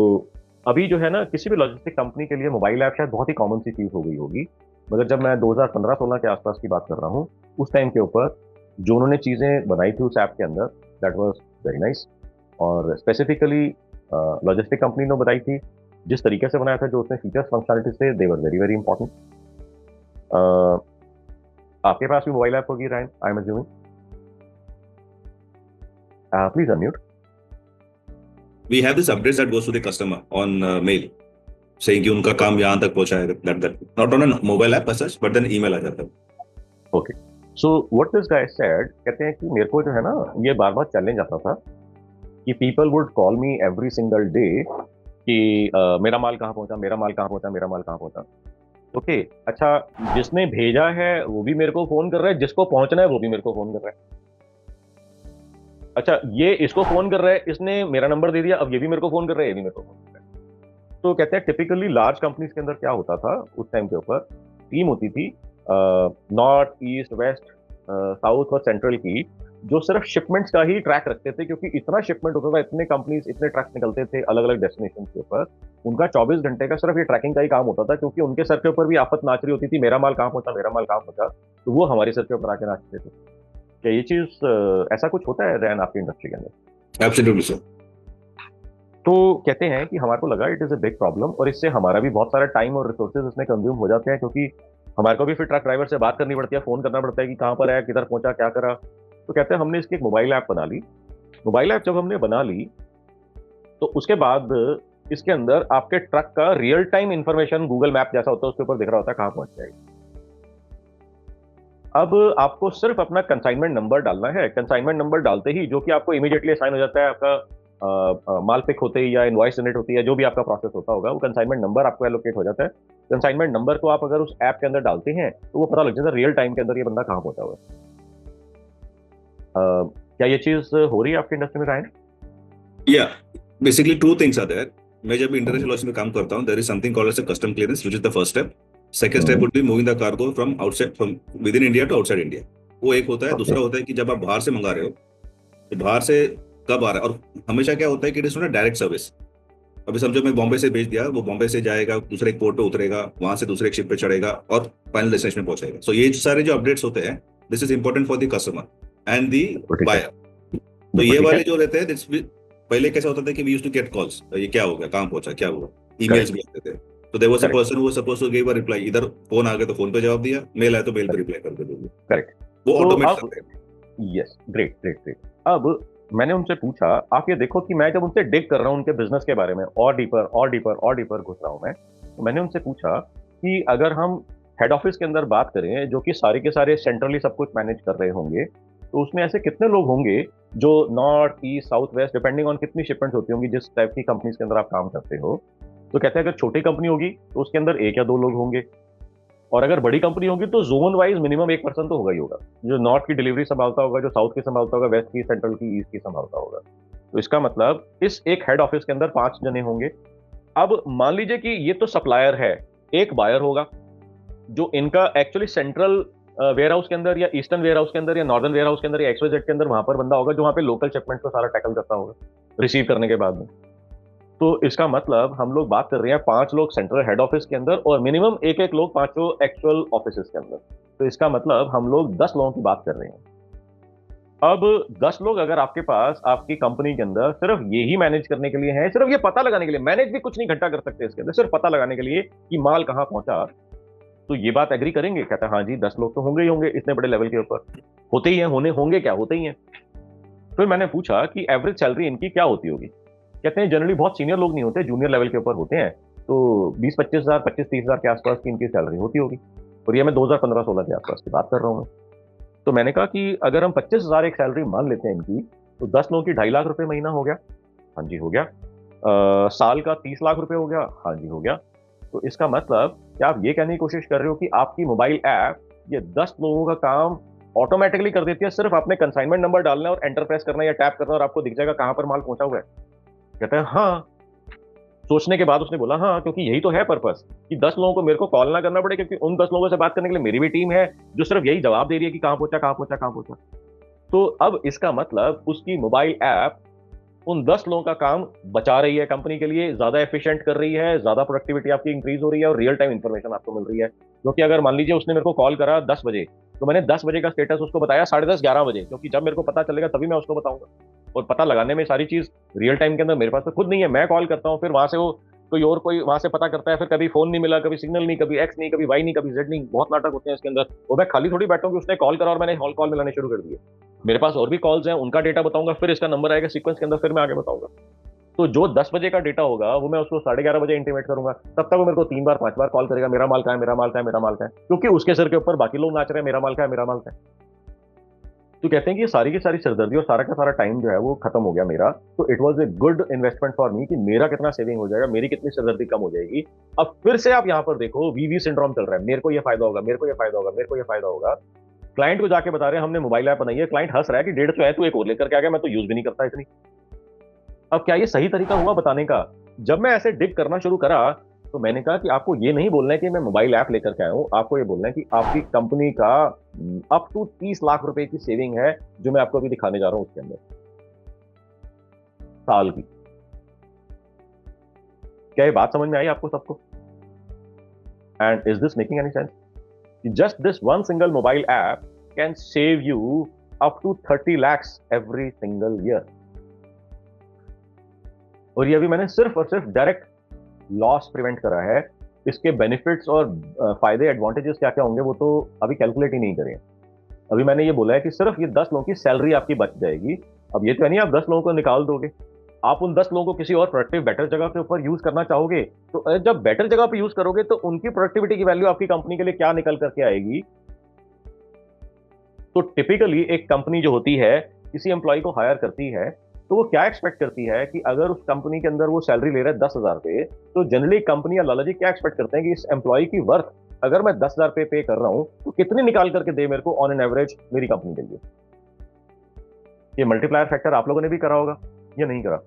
अभी जो है ना किसी भी लॉजिस्टिक कंपनी के लिए मोबाइल ऐप शायद बहुत ही कॉमन सी चीज हो गई होगी, मगर जब मैं 2015-16 के आसपास की बात कर रहा हूँ, उस टाइम के ऊपर जो उन्होंने चीजें बनाई थी उस ऐप के अंदर, दैट वाज वेरी नाइस. और स्पेसिफिकली लॉजिस्टिक कंपनी ने बताई थी, जिस तरीके से बनाया था, जो उसमें फीचर्स फंक्शनलिटी से, दे वर वेरी वेरी इंपॉर्टेंट. आपके पास भी मोबाइल ऐप होगी Ryan, I am assuming. Please unmute. We have this updates that goes to the customer on mail saying कि उनका काम यहाँ तक पहुँचा है, that not on a mobile app as such, but then email आ जाता है. Okay. So what this guy said, कहते हैं कि मेरे को जो है ना ये बार बार चैलेंज आता था कि people would call me every single day कि मेरा माल कहाँ पहुँचा, मेरा माल कहाँ पहुँचा, मेरा माल कहाँ पहुँचा. ओके, अच्छा, जिसने भेजा है वो भी मेरे को फोन कर रहा है, जिसको पहुंचना है वो भी मेरे को फोन कर रहा है. अच्छा, ये इसको फोन कर रहा है, इसने मेरा नंबर दे दिया, अब ये भी मेरे को फोन कर रहा है, ये भी मेरे को फोन कर रहा है. तो कहते हैं टिपिकली लार्ज कंपनीज के अंदर क्या होता था उस टाइम के ऊपर, टीम होती थी नॉर्थ, ईस्ट, वेस्ट, साउथ और सेंट्रल की, जो सिर्फ शिपमेंट्स का ही ट्रैक रखते थे, क्योंकि इतना शिपमेंट होता था, इतने कंपनीज, इतने ट्रक्स निकलते थे अलग अलग डेस्टिनेशन के ऊपर. उनका 24 घंटे का सिर्फ ये ट्रैकिंग का ही काम होता था, क्योंकि उनके सर के ऊपर भी आफत नाच रही होती थी, मेरा माल कहाँ पहुंचा, मेरा माल कहाँ पहुंचा, तो वो हमारे सर के ऊपर आके नाचते थे. क्या ये चीज ऐसा कुछ होता है रैन आपकी इंडस्ट्री के अंदर? Absolutely sir. तो कहते हैं कि हमारे को लगा it is a big problem, और इससे हमारा भी बहुत सारा टाइम और रिसोर्सेज इसमें कंज्यूम हो जाते हैं, क्योंकि हमारे को भी फिर ट्रक ड्राइवर से बात करनी पड़ती है, फोन करना पड़ता है कि कहाँ पर है, किधर पहुंचा, क्या करा. तो कहते हैं हमने इसकी एक मोबाइल ऐप बना ली. मोबाइल ऐप जब हमने बना ली तो उसके बाद इसके अंदर आपके ट्रक का real time information Google map जैसा होता है, उसके ऊपर दिख रहा होता है कहाँ पहुंच जाएगी. अब आपको सिर्फ अपना कंसाइनमेंट नंबर डालना है. कंसाइनमेंट नंबर डालते ही, जो कि आपको इमीडिएटली असाइन हो जाता है आपका माल पिक होते ही या इनवॉइस जनरेट होती है, जो भी आपका प्रोसेस होता होगा, वो कंसाइनमेंट नंबर आपको एलोकेट हो जाता है। कंसाइनमेंट नंबर को आप अगर उस ऐप के अंदर डालते हैं तो वो पता लग जाता है रियल टाइम के अंदर ये बंदा कहाँ पहुंचा हुआ है। क्या ये चीज हो रही है आपकी इंडस्ट्री में, रायन? या basically two things are there. मैं जब इंटरनेशनल लॉजिस्टिक्स में काम करता हूं, there is something called as a custom clearance, which is the first step. Second step would be moving the cargo from outside, from within India to outside India. वो एक होता है। दूसरा होता है कि जब आप बाहर से मंगा रहे हो तो बाहर से कब आ रहा है, और हमेशा क्या होता है कि it is not direct service. अभी समझो मैं बॉम्बे से भेज दिया, वो बॉम्बे से जाएगा, दूसरे एक पोर्ट पे उतरेगा, वहां से दूसरे एक शिप पे चढ़ेगा और फाइनल डेस्टिनेशन में पहुंचेगा। सो ये सारे जो अपडेट्स होते हैं, this is important for the customer and the buyer. तो ये वाले जो रहते हैं, पहले कैसा होता था कि we used to get calls, ये क्या हो गया, कहाँ पहुंचा, क्या हुआ, ईमेल्स भी आते थे। तो there was a person who was supposed to give a reply, इधर फोन आ गया तो फोन पे जवाब दिया, मेल आया तो मेल पे रिप्लाई कर दिया। करेक्ट, वो ऑटोमेट करते हैं। Yes, great great great. अब मैंने उनसे पूछा, आप ये देखो कि मैं जब उनसे डिग कर रहा हूँ उनके बिजनेस के बारे में, और डीपर और डीपर और डीपर घुस रहा हूँ मैं, तो मैंने उनसे पूछा कि अगर हम हेड ऑफिस के अंदर बात करें, जो कि सारे के सारे सेंट्रली सब कुछ मैनेज कर रहे होंगे, तो उसमें ऐसे कितने लोग होंगे जो north, east, south, west, depending on कितनी शिपमेंट्स होती होंगी जिस टाइप की कंपनीज के अंदर आप काम करते हो। तो कहते हैं अगर छोटी कंपनी होगी तो उसके अंदर 1 या 2 लोग होंगे, और अगर बड़ी कंपनी होगी तो जोन वाइज मिनिमम 1 पर्सन तो होगा ही होगा, जो नॉर्थ की डिलीवरी संभालता होगा, जो साउथ की संभालता होगा, वेस्ट की, सेंट्रल की, ईस्ट की संभालता होगा। तो इसका मतलब इस एक हेड ऑफिस के अंदर 5 जने होंगे। अब मान लीजिए कि ये तो सप्लायर है, एक बायर होगा जो इनका एक्चुअली सेंट्रल वेयर हाउस के अंदर या ईस्टर्न वेयर हाउस के अंदर या नॉर्दर्न वेयर हाउस के अंदर या XYZ के अंदर वहां पर बंदा होगा जो वहां पे लोकल शिपमेंट को सारा टैकल करता होगा रिसीव करने के बाद में। तो इसका मतलब हम लोग बात कर रहे हैं 5 लोग सेंट्रल हेड ऑफिस के अंदर और मिनिमम एक लोग 5 एक्चुअल ऑफिस के अंदर। तो इसका मतलब हम लोग 10 लोगों की बात कर रहे हैं। अब 10 लोग अगर आपके पास आपकी कंपनी के अंदर सिर्फ यही मैनेज करने के लिए हैं, सिर्फ ये पता लगाने के लिए, मैनेज भी कुछ नहीं घंटा कर सकते इसके अंदर, सिर्फ पता लगाने के लिए कि माल कहां पहुंचा, तो ये बात एग्री करेंगे? कहता है हाँ जी 10 लोग तो होंगे ही होंगे, इतने बड़े लेवल के ऊपर होते ही हैं, होंगे क्या, होते ही हैं। फिर मैंने पूछा कि एवरेज सैलरी इनकी क्या होती होगी। कहते हैं जनरली बहुत सीनियर लोग नहीं होते, जूनियर लेवल के ऊपर होते हैं, तो 20-25 हज़ार, 25-30 हज़ार के आसपास की इनकी सैलरी होती होगी। और ये मैं 2015-16 के आसपास की बात कर रहा हूँ। तो मैंने कहा कि अगर हम 25 हज़ार एक सैलरी मान लेते हैं इनकी, तो 10 लोगों की 2.5 लाख रुपए महीना हो गया। हाँ जी हो गया। साल का 30 लाख रुपए हो गया। हाँ जी हो गया। तो इसका मतलब क्या आप ये कहने की कोशिश कर रहे हो कि आपकी मोबाइल ऐप ये 10 लोगों का काम ऑटोमेटिकली कर देती है, सिर्फ आपने कंसाइनमेंट नंबर डालना है और एंटर प्रेस करना है या टैप करना है और आपको दिख जाएगा कहां पर माल पहुंचा हुआ है? कहता है हाँ। सोचने के बाद उसने बोला हाँ, क्योंकि यही तो है पर्पस कि 10 लोगों को मेरे को कॉल ना करना पड़े, क्योंकि उन 10 लोगों से बात करने के लिए मेरी भी टीम है जो सिर्फ यही जवाब दे रही है कि कहां पहुंचा, कहां पहुंचा, कहां पहुंचा। तो अब इसका मतलब उसकी मोबाइल ऐप उन 10 लोगों का काम बचा रही है कंपनी के लिए, ज्यादा एफिशिएंट कर रही है, ज्यादा प्रोडक्टिविटी आपकी इंक्रीज हो रही है और रियल टाइम इंफॉर्मेशन आपको मिल रही है। क्योंकि अगर मान लीजिए उसने मेरे को कॉल करा 10 बजे, तो मैंने 10 बजे का स्टेटस उसको बताया 10:30, 11 बजे, क्योंकि जब मेरे को पता चलेगा तभी मैं उसको बताऊंगा। और पता लगाने में सारी चीज रियल टाइम के अंदर मेरे पास तो खुद नहीं है, मैं कॉल करता हूँ, फिर वहां से वो कोई और कोई वहां से पता करता है, फिर कभी फोन नहीं मिला, कभी सिग्नल नहीं, कभी एक्स नहीं, कभी वाई नहीं, कभी जेड नहीं, बहुत नाटक होते हैं इसके अंदर। और मैं खाली थोड़ी बैठा हूँ कि उसने कॉल करा और मैंने कॉल मिलाने शुरू कर दिए। मेरे पास और भी कॉल्स हैं, उनका डेटा बताऊंगा, फिर इसका नंबर आएगा सीक्वेंस के अंदर, फिर मैं आगे बताऊंगा। तो जो 10 बजे का डेटा होगा वो मैं उसको 11:30 बजे इंटीमेट करूंगा, तब तक वो मेरे को 3 बार 5 बार कॉल करेगा, मेरा माल कहाँ है, मेरा माल कहाँ है, मेरा माल कहाँ है, क्योंकि उसके सिर के ऊपर बाकी लोग नाच रहे हैं, मेरा माल कहाँ है, मेरा माल कहाँ है। तो कहते हैं कि ये सारी की सारी सिरदर्दी और सारा का सारा टाइम जो है वो खत्म हो गया मेरा। तो it was a good investment for me कि मेरा कितना सेविंग हो जाएगा, मेरी कितनी सिरदर्दी कम हो जाएगी। अब फिर से आप यहाँ पर देखो वीवी सिंड्रोम चल रहा है, मेरे को ये फायदा होगा, मेरे को ये फायदा होगा, मेरे को ये फायदा होगा। क्लाइंट को जाके बता रहे हैं हमने मोबाइल ऐप बनाई है, क्लाइंट हंस रहा है कि 150 है, तू एक और लेकर के आ गया, मैं तो यूज भी नहीं करता इतनी। अब क्या ये सही तरीका हुआ बताने का? जब मैं ऐसे डिग करना शुरू करा तो मैंने कहा कि आपको ये नहीं बोलना है कि मैं मोबाइल ऐप लेकर के आया हूं, आपको ये बोलना है कि आपकी कंपनी का अप टू 30 लाख रुपए की सेविंग है, जो मैं आपको अभी दिखाने जा रहा हूं उसके अंदर, साल की। क्या ये बात समझ में आई आपको सबको? And is this making any sense? Just this one single mobile app can save you up to 30 lakhs every single year. और ये अभी मैंने सिर्फ और सिर्फ डायरेक्ट लॉस प्रिवेंट करा है। इसके बेनिफिट्स और फायदे, एडवांटेजेस क्या क्या होंगे वो तो अभी कैलकुलेट ही नहीं करें। अभी मैंने ये बोला है कि सिर्फ ये 10 लोगों की सैलरी आपकी बच जाएगी। अब ये तो नहीं आप 10 लोगों को निकाल दोगे, आप उन 10 लोगों को किसी और प्रोडक्टिव बेटर जगह के ऊपर यूज करना चाहोगे, तो जब बेटर जगह पे यूज करोगे तो उनकी प्रोडक्टिविटी की वैल्यू आपकी कंपनी के लिए क्या निकल करके आएगी। तो टिपिकली एक कंपनी जो होती है किसी एम्प्लॉय को हायर करती है तो वो क्या एक्सपेक्ट करती है कि अगर उस कंपनी के अंदर वो सैलरी ले रहा है 10,000 रुपए, तो जनरली कंपनी या लाला जी क्या एक्सपेक्ट करते हैं कि इस एम्प्लॉय की वर्थ अगर मैं 10,000 रुपए पे कर रहा हूं तो कितनी निकाल करके दे मेरे को ऑन एन एवरेज मेरी कंपनी के लिए। ये मल्टीप्लायर फैक्टर आप लोगों ने भी करा होगा या नहीं करा?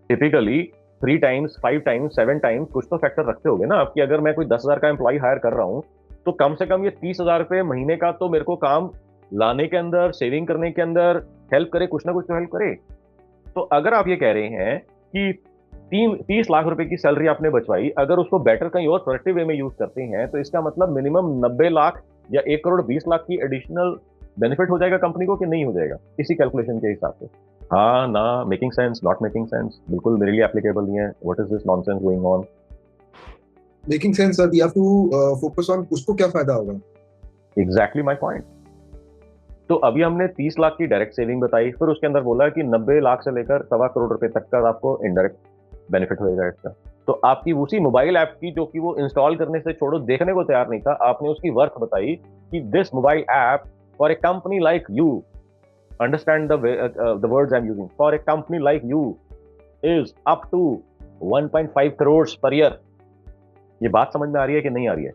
टिपिकली 3 टाइम्स 5 टाइम्स 7 टाइम्स कुछ तो फैक्टर रखते होगे ना आपकी। अगर मैं कोई 10,000 का एम्प्लॉय हायर कर रहा हूं तो कम से कम ये 30,000 रुपए महीने का तो मेरे को काम लाने के अंदर, सेविंग करने के अंदर हेल्प करे, कुछ ना कुछ तो हेल्प करे। तो अगर आप ये कह रहे हैं कि 30 लाख रुपए की सैलरी आपने बचवाई, अगर उसको बेटर कहीं और प्रोडक्टिव वे में यूज करते हैं तो इसका मतलब मिनिमम 90 लाख या 1 करोड़ 20 लाख की एडिशनल बेनिफिट हो जाएगा कंपनी को कि नहीं हो जाएगा इसी कैलकुलेशन के हिसाब से? हाँ ना, making sense, not making sense, बिल्कुल मेरे लिए एप्लीकेबल नहीं है। What is this nonsense going on? Making sense sir, we have to focus on उसको क्या फायदा होगा। Exactly my point. तो अभी हमने 30 लाख की डायरेक्ट सेविंग बताई, फिर उसके अंदर बोला कि 90 लाख से लेकर 1.25 करोड़ रुपए तक का आपको इनडायरेक्ट बेनिफिट होएगा इसका। तो आपकी उसी मोबाइल ऐप की, जो कि वो इंस्टॉल करने से छोड़ो देखने को तैयार नहीं था, आपने उसकी वर्थ बताई कि this mobile app for a company like you, understand the words I am using, for a company like you is up to 1.5 crore per year. ये बात समझ में आ रही है कि नहीं आ रही है?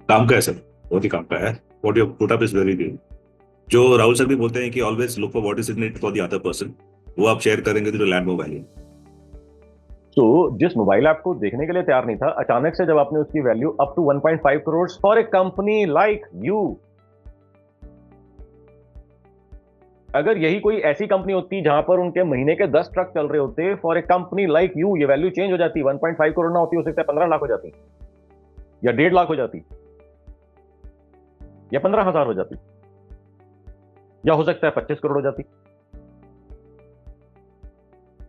काम का है सर, बहुत ही काम का है। What you put up is very good. जो राहुल सर भी बोलते हैं कि always look for what is in it for the other person, वो आप शेयर करेंगे तो लैंड मोर वैल्यू। तो जिस मोबाइल ऐप को देखने के लिए तैयार नहीं था, अचानक से जब आपने उसकी value up to 1.5 crore for a company like you, अगर यही कोई ऐसी कंपनी होती जहां पर उनके महीने के 10 ट्रक चल रहे होते, for a company like you ये वैल्यू चेंज हो जाती, 1.5 करोड़ ना होती, हो सकता है 15 लाख हो जाती, या 1.5 लाख हो जाती, या 15,000 हो जाती, या हो सकता है 25 करोड़ हो जाती।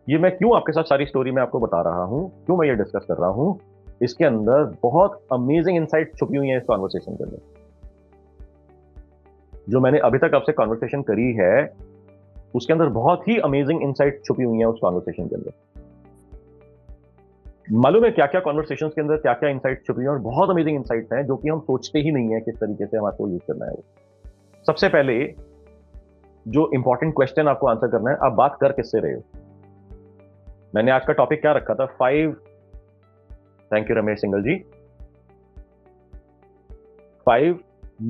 ये मैं क्यों आपके साथ सारी स्टोरी में आपको बता रहा हूं, क्यों मैं ये डिस्कस कर रहा हूं? इसके अंदर बहुत अमेजिंग इनसाइट छुपी हुई है इस कॉन्वर्सेशन के अंदर। जो मैंने अभी तक आपसे कॉन्वर्सेशन करी है उसके अंदर बहुत ही अमेजिंग इनसाइट छुपी हुई है उस कॉन्वर्सेशन के अंदर। मालूम है क्या क्या कॉन्वर्सेशन के अंदर क्या क्या इनसाइट छुपी है, और बहुत अमेजिंग इनसाइट हैं जो कि हम सोचते ही नहीं है किस तरीके से हमारे को यूज करना है। वो सबसे पहले जो इंपॉर्टेंट क्वेश्चन आपको आंसर करना है, आप बात कर किससे रहे हो? मैंने आज का टॉपिक क्या रखा था? 5, thank you Ramesh Singal ji, 5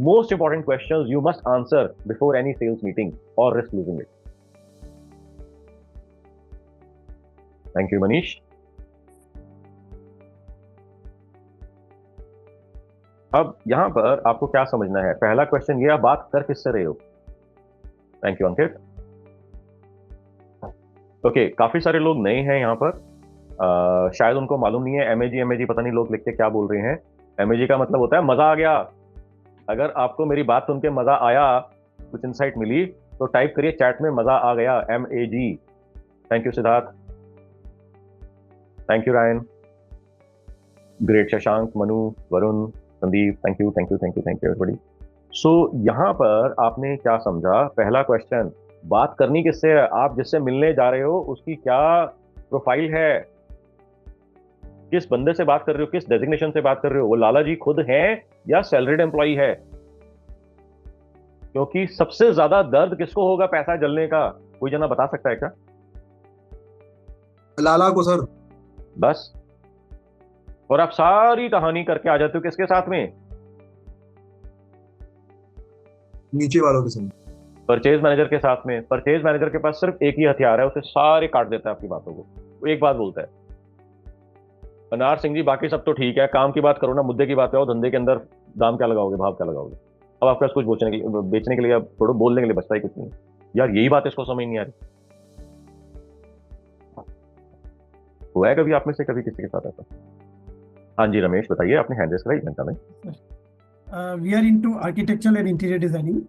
most important questions you must answer before any sales meeting or risk losing it. Thank you Manish. अब यहां पर आपको क्या समझना है? पहला क्वेश्चन ये, आप बात कर किससे रहे हो? Thank you Ankit. ओके, काफी सारे लोग नए हैं यहाँ पर, शायद उनको मालूम नहीं है एमएजी पता नहीं लोग लिख के क्या बोल रहे हैं। एमएजी का मतलब होता है मजा आ गया। अगर आपको मेरी बात सुन के मजा आया, कुछ इंसाइट मिली, तो टाइप करिए चैट में मजा आ गया, MAG। Thank you Siddharth, thank you Ryan, great Shashank, Manu, Varun, Sandeep, thank you thank you thank you thank you everybody. So यहाँ पर आपने क्या समझा? पहला क्वेश्चन, बात करनी किससे है? आप जिससे मिलने जा रहे हो उसकी क्या प्रोफाइल है? किस बंदे से बात कर रहे हो? किस डेजिग्नेशन से बात कर रहे हो? वो लाला जी खुद हैं या सैलरीड एम्प्लॉई है? क्योंकि सबसे ज्यादा दर्द किसको होगा पैसा जलने का? कोई जना बता सकता है क्या? लाला को सर। बस, और आप सारी कहानी करके आ जाते हो किसके साथ में? नीचे वालों के साथ, परचेज मैनेजर के साथ में। परचेज मैनेजर के पास सिर्फ एक ही हथियार है, उसे सारे काट देता है आपकी बातों को। वो एक बात बोलता है, अनार सिंह जी बाकी सब तो ठीक है, काम की बात करो ना, मुद्दे की बात है, धंधे के अंदर दाम क्या लगाओगे, भाव क्या लगाओगे? अब आपके पास कुछ बेचने के लिए, थोड़ा बोलने के लिए बचता ही कुछ नहीं यार। यही बात इसको समझ नहीं आ रही। हुआ है कभी आप में से कभी किसी के साथ ऐसा? हाँ जी रमेश बताइए, आपने हैंड रेस कराई घंटा में। We are into architecture and interior designing,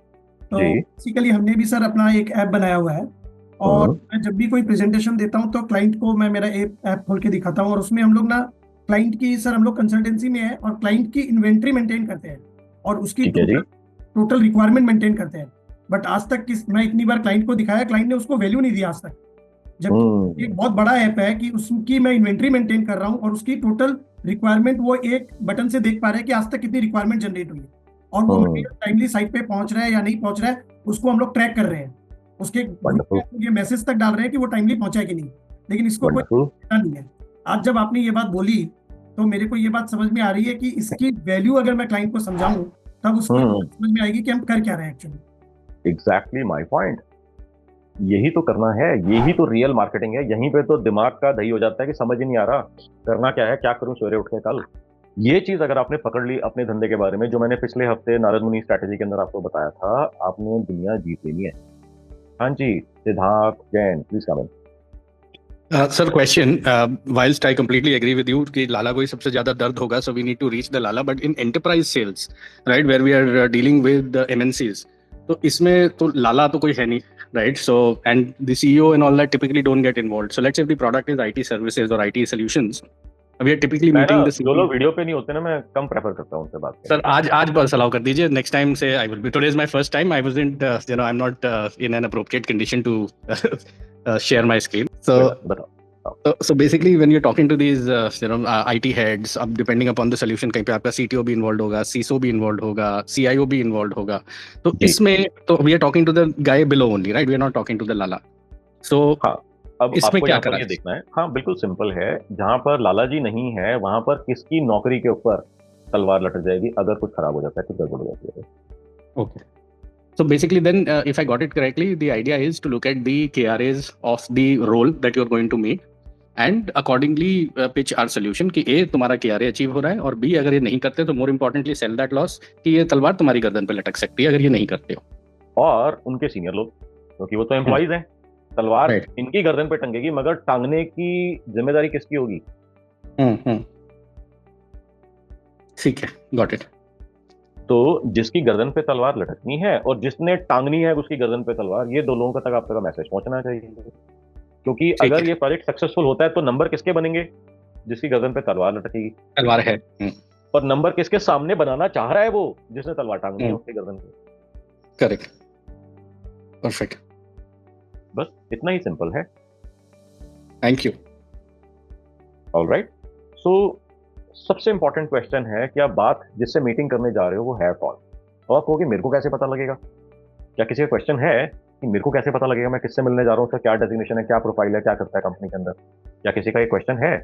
तो बेसिकली हमने भी सर अपना एक ऐप बनाया हुआ है, और मैं जब भी कोई प्रेजेंटेशन देता हूं तो क्लाइंट को मैं मेरा ऐप खोल के दिखाता हूं, और उसमें हम लोग ना क्लाइंट की, सर हम लोग कंसल्टेंसी में है और क्लाइंट की इन्वेंट्री मेंटेन करते हैं और उसकी टोटल रिक्वायरमेंट मेंटेन करते हैं। बट आज तक मैं इतनी बार क्लाइंट को दिखाया, क्लाइंट ने उसको वैल्यू नहीं दिया आज तक। जब एक बहुत बड़ा ऐप है कि उसकी मैं इन्वेंट्री मेंटेन कर रहा हूँ और उसकी टोटल रिक्वायरमेंट वो एक बटन से देख पा रहे हैं कि आज तक कितनी रिक्वायरमेंट जनरेट हुई है, और वो मटेरियल टाइमली साइट पे पहुंच रहा है या नहीं पहुंच रहा है, उसको हम लोग ट्रैक कर रहे हैं। उसके ग्रुप में ये मैसेज तक डाल रहे हैं कि वो टाइमली पहुंचा है कि नहीं, लेकिन इसको कोई पता नहीं है। आज जब आपने ये बात बोली तो मेरे को ये बात समझ में आ रही है कि इसकी वैल्यू अगर मैं क्लाइंट को समझाऊं तब उसको समझ में आएगी कि हम कर क्या रहे हैं एक्चुअली। एग्जैक्टली माय पॉइंट, यही तो करना है, यही तो रियल मार्केटिंग है। यहीं पे तो दिमाग का दही हो जाता है कि समझ ही नहीं आ रहा करना क्या है, क्या करूं सवेरे उठ के कल। ये चीज अगर आपने पकड़ ली अपने धंधे के बारे में, जो मैंने पिछले हफ्ते नारद मुनि स्ट्रैटेजी के अंदर आपको बताया था, आपने दुनिया जीत लेनी है। हाँ जी, Siddharth Jain, please come in. Sir question, whilst I completely agree with you कि लाला को ही सबसे ज्यादा दर्द होगा, so we need to reach the Lala, but in enterprise sales, right, where we are dealing with the MNCs, तो इसमें तो लाला तो कोई है नहीं, right? So and the CEO and all that typically don't get involved. So let's say if the product is IT services or IT solutions, we are typically meeting the जो लोग video पे नहीं होते ना, मैं कम प्रेफर करता हूँ उनसे बात करना। सर आज बस अलाउ कर दीजिए, नेक्स्ट टाइम से I will be. Today is my first time. I wasn't, I'm not in an appropriate condition to share my screen. So basically when you're talking to these IT heads, अब depending upon the solution, कहीं पे आपका CTO भी involved होगा, CISO भी involved होगा, CIO भी involved होगा, तो इसमें तो we are talking to the guy below only, right? We are not talking to the lala. So अब इसमें आपको क्या यहाँ पर ये देखना है। हाँ बिल्कुल सिंपल है, जहाँ पर लाला जी नहीं है वहां पर किसकी नौकरी के ऊपर तलवार लटक जाएगी अगर कुछ खराब हो जाता है, कुछ गड़बड़ हो जाती है। Okay. So basically then, if I got it correctly, the idea is to look at the KRAs of the role that you're going to meet and accordingly pitch our solution कि A तुम्हारा KRA achieve हो रहा है, और B अगर ये नहीं करते तो more importantly sell that loss कि ये तलवार तुम्हारी गर्दन पे लटक सकती है अगर ये नहीं करते हो। और उनके सीनियर लोग, क्योंकि वो तो एम्प्लॉइज हैं, तलवार इनकी गर्दन पे टंगेगी मगर टांगने की जिम्मेदारी किसकी होगी? ठीक है, गॉट इट। तो जिसकी गर्दन पे तलवार लटकनी है और जिसने टांगनी है उसकी गर्दन पे तलवार, ये दो लोगों तक आप तक मैसेज पहुंचना चाहिए। क्योंकि अगर ये प्रोजेक्ट सक्सेसफुल होता है तो नंबर किसके बनेंगे? जिसकी गर्दन पे तलवार लटकेगी, तलवार है, और नंबर किसके सामने बनाना चाह रहा है? वो जिसने तलवार टांगनी है उसकी गर्दन पे। करेक्ट, परफेक्ट, बस इतना ही सिंपल है। Thank you. ऑलराइट, सो सबसे इंपॉर्टेंट क्वेश्चन है कि आप बात जिससे मीटिंग करने जा रहे हो वो है कौन? और आप कहोगे मेरे को कैसे पता लगेगा? क्या किसी का क्वेश्चन है कि मेरे को कैसे पता लगेगा मैं किससे मिलने जा रहा हूँ, उसका क्या डेजिग्नेशन है, क्या प्रोफाइल है, क्या करता है कंपनी के अंदर? क्या किसी का ये क्वेश्चन है?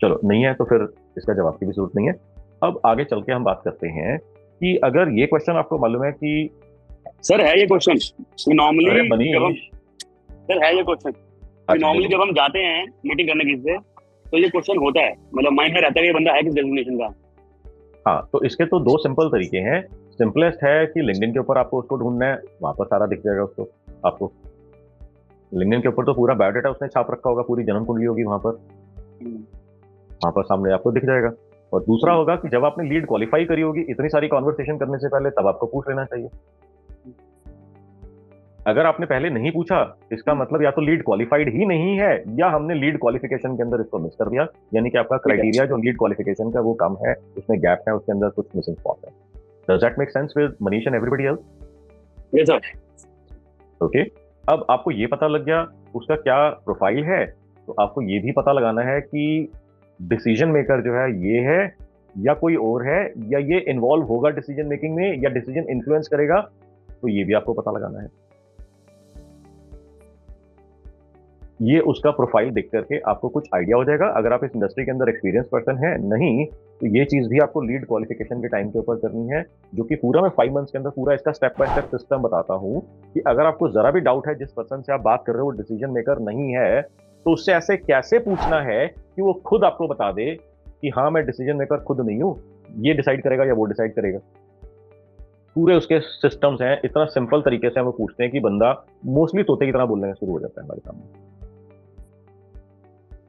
चलो नहीं है तो फिर इसका जवाब की भी जरूरत नहीं है। अब आगे चल के हम बात करते हैं कि अगर ये क्वेश्चन आपको मालूम है कि सर है ये क्वेश्चन नॉर्मली जब हम जाते हैं मीटिंग करने की से, तो ये क्वेश्चन होता है, मतलब माइंड में रहता है कि ये बंदा है किस डेजिग्नेशन का। हाँ, तो इसके तो दो सिंपल तरीके हैं। सिंपलेस्ट है कि लिंक्डइन के ऊपर आपको उसको ढूंढना है, वहां पर सारा दिख जाएगा उसको। आपको लिंक्डइन के ऊपर तो पूरा बायोडाटा उसने छाप रखा होगा, पूरी जन्म कुंडली होगी वहां पर सामने आपको दिख जाएगा। और दूसरा होगा कि जब आपने लीड क्वालिफाई करी होगी इतनी सारी कॉन्वर्सेशन करने से पहले, तब आपको पूछ लेना चाहिए। अगर आपने पहले नहीं पूछा इसका मतलब या तो लीड क्वालिफाइड ही नहीं है या हमने लीड क्वालिफिकेशन के अंदर इसको मिस कर दिया, यानी कि आपका क्राइटेरिया जो लीड क्वालिफिकेशन का वो कम है, उसमें गैप है, उसके अंदर कुछ मिसिंग स्पॉट है। Does that make sense with Manish and everybody else? Yes sir. Okay, अब आपको ये पता लग गया उसका क्या प्रोफाइल है, तो आपको ये भी पता लगाना है कि डिसीजन मेकर जो है ये है या कोई और है, या ये इन्वॉल्व होगा डिसीजन मेकिंग में या डिसीजन इन्फ्लुएंस करेगा, तो ये भी आपको पता लगाना है। ये उसका प्रोफाइल देख करके आपको कुछ आइडिया हो जाएगा। अगर आप इस इंडस्ट्री के अंदर एक्सपीरियंस पर्सन है, नहीं तो ये चीज भी आपको लीड क्वालिफिकेशन के टाइम के ऊपर करनी है, जो कि पूरा मैं 5 मंथ्स के अंदर पूरा इसका स्टेप बाय स्टेप सिस्टम बताता हूँ कि अगर आपको जरा भी डाउट है जिस पर्सन से आप बात कर रहे हो वो डिसीजन मेकर नहीं है, तो उससे ऐसे कैसे पूछना है कि वो खुद आपको बता दे कि हाँ मैं डिसीजन मेकर खुद नहीं हूँ, ये डिसाइड करेगा या वो डिसाइड करेगा। पूरे उसके सिस्टम्स हैं, इतना सिंपल तरीके से हम वो पूछते हैं कि बंदा मोस्टली तोते की तरह बोलने शुरू हो जाता है हमारे सामने।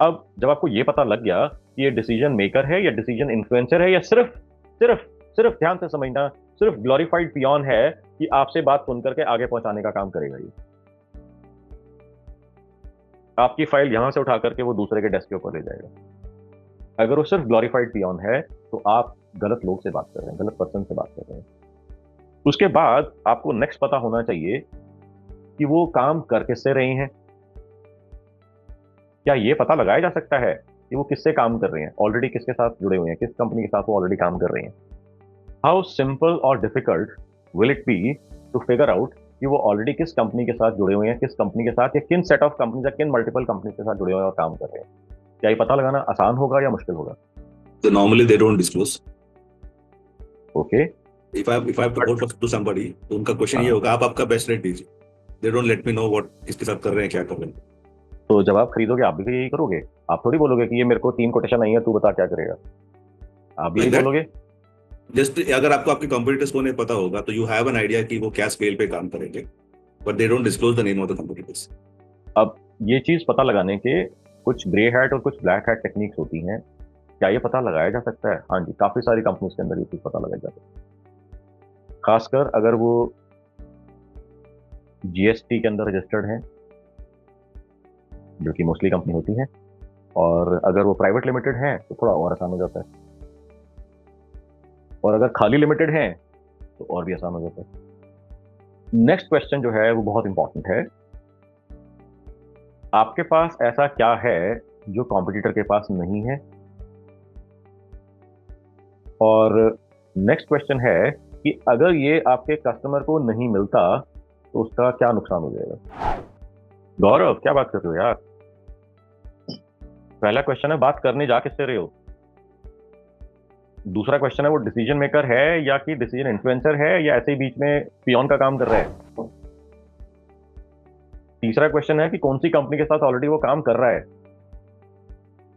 अब जब आपको ये पता लग गया कि ये डिसीजन मेकर है या डिसीजन इन्फ्लुएंसर है या सिर्फ ध्यान से समझना, सिर्फ ग्लोरीफाइड पियॉन है कि आपसे बात सुन करके आगे पहुंचाने का काम करेगा, ये आपकी फाइल यहां से उठा करके वो दूसरे के डेस्क के ऊपर ले जाएगा। अगर वो सिर्फ ग्लोरीफाइड पियॉन है तो आप गलत लोग से बात कर रहे हैं, गलत पर्सन से बात कर रहे हैं। उसके बाद आपको नेक्स्ट पता होना चाहिए कि वो काम कर किससे रहे हैं। क्या ये पता लगाया जा सकता है कि वो किससे काम कर रहे हैं, ऑलरेडी किसके साथ जुड़े हुए हैं, किस कंपनी के साथ वो ऑलरेडी काम कर रहे हैं। हाउ सिंपल और difficult will it be to figure out कि वो ऑलरेडी किस कंपनी के साथ जुड़े हुए हैं, किस कंपनी के साथ या किन सेट ऑफ कंपनी या किन मल्टीपल कंपनी के साथ जुड़े हुए हैं और काम कर रहे हैं? क्या ये पता लगाना आसान होगा या मुश्किल होगा? So normally they don't disclose. Okay. If I have to go to somebody, तो उनका क्वेश्चन ये होगा आप आपका बेस्ट रेट दीजिए. They don't let me know what किसके साथ कर रहे हैं, क्या कर रहे हैं. तो जब आप खरीदोगे आप भी यही करोगे? आप थोड़ी बोलोगे कि ये मेरे को 3 कोटेशन आई है, तू बता क्या करेगा? आप भी यही बोलोगे? जस्ट अगर आपको आपके कॉम्पिटिटर्स को नहीं पता होगा तो यू हैव एन आइडिया कि वो क्या स्केल पे काम करेंगे, but they don't disclose the name of the competitors. अब ये चीज पता लगाने के कुछ ग्रे हैट और कुछ ब्लैक हैट टेक्निक्स होती हैं. क्या ये पता लगाया जा सकता है? हाँ जी, काफी सारी कंपनीज के अंदर ये चीज पता लगाया जा सकता है, खासकर अगर वो जीएसटी के अंदर रजिस्टर्ड हैं, जो कि मोस्टली कंपनी होती है, और अगर वो प्राइवेट लिमिटेड हैं तो थोड़ा और आसान हो जाता है, और अगर खाली लिमिटेड हैं तो और भी आसान हो जाता है. नेक्स्ट क्वेश्चन जो है वो बहुत इंपॉर्टेंट है. आपके पास ऐसा क्या है जो कॉम्पिटिटर के पास नहीं है? और नेक्स्ट क्वेश्चन है कि अगर ये आपके कस्टमर को नहीं मिलता तो उसका क्या नुकसान हो जाएगा? गौरव, क्या बात कर रहे हो यार? पहला क्वेश्चन है बात करने जा किससे रहे हो. दूसरा क्वेश्चन है वो डिसीजन मेकर है या कि डिसीजन इन्फ्लुएंसर है या ऐसे ही बीच में पियोन का काम कर रहा है. तीसरा क्वेश्चन है कि कौन सी कंपनी के साथ ऑलरेडी वो काम कर रहा है.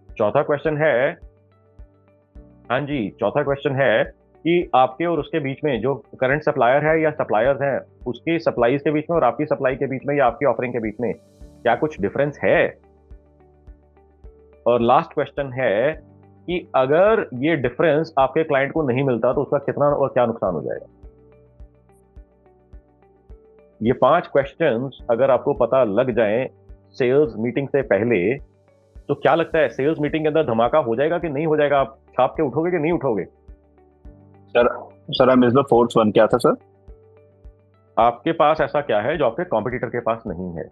चौथा क्वेश्चन है, हाँ जी, चौथा क्वेश्चन है कि आपके और उसके बीच में जो करंट सप्लायर है या सप्लायर्स हैं उसकी सप्लाईज के बीच में और आपकी सप्लाई के बीच में या आपकी ऑफरिंग के बीच में क्या कुछ डिफरेंस है. और लास्ट क्वेश्चन है कि अगर ये डिफरेंस आपके क्लाइंट को नहीं मिलता तो उसका कितना और क्या नुकसान हो जाएगा. ये 5 क्वेश्चंस अगर आपको पता लग जाएं सेल्स मीटिंग से पहले तो क्या लगता है सेल्स मीटिंग के अंदर धमाका हो जाएगा कि नहीं हो जाएगा? आप छाप के उठोगे कि नहीं उठोगे? Sir I missed the fourth one. क्या था सर? आपके पास ऐसा क्या है जो आपके कॉम्पिटिटर के पास नहीं है?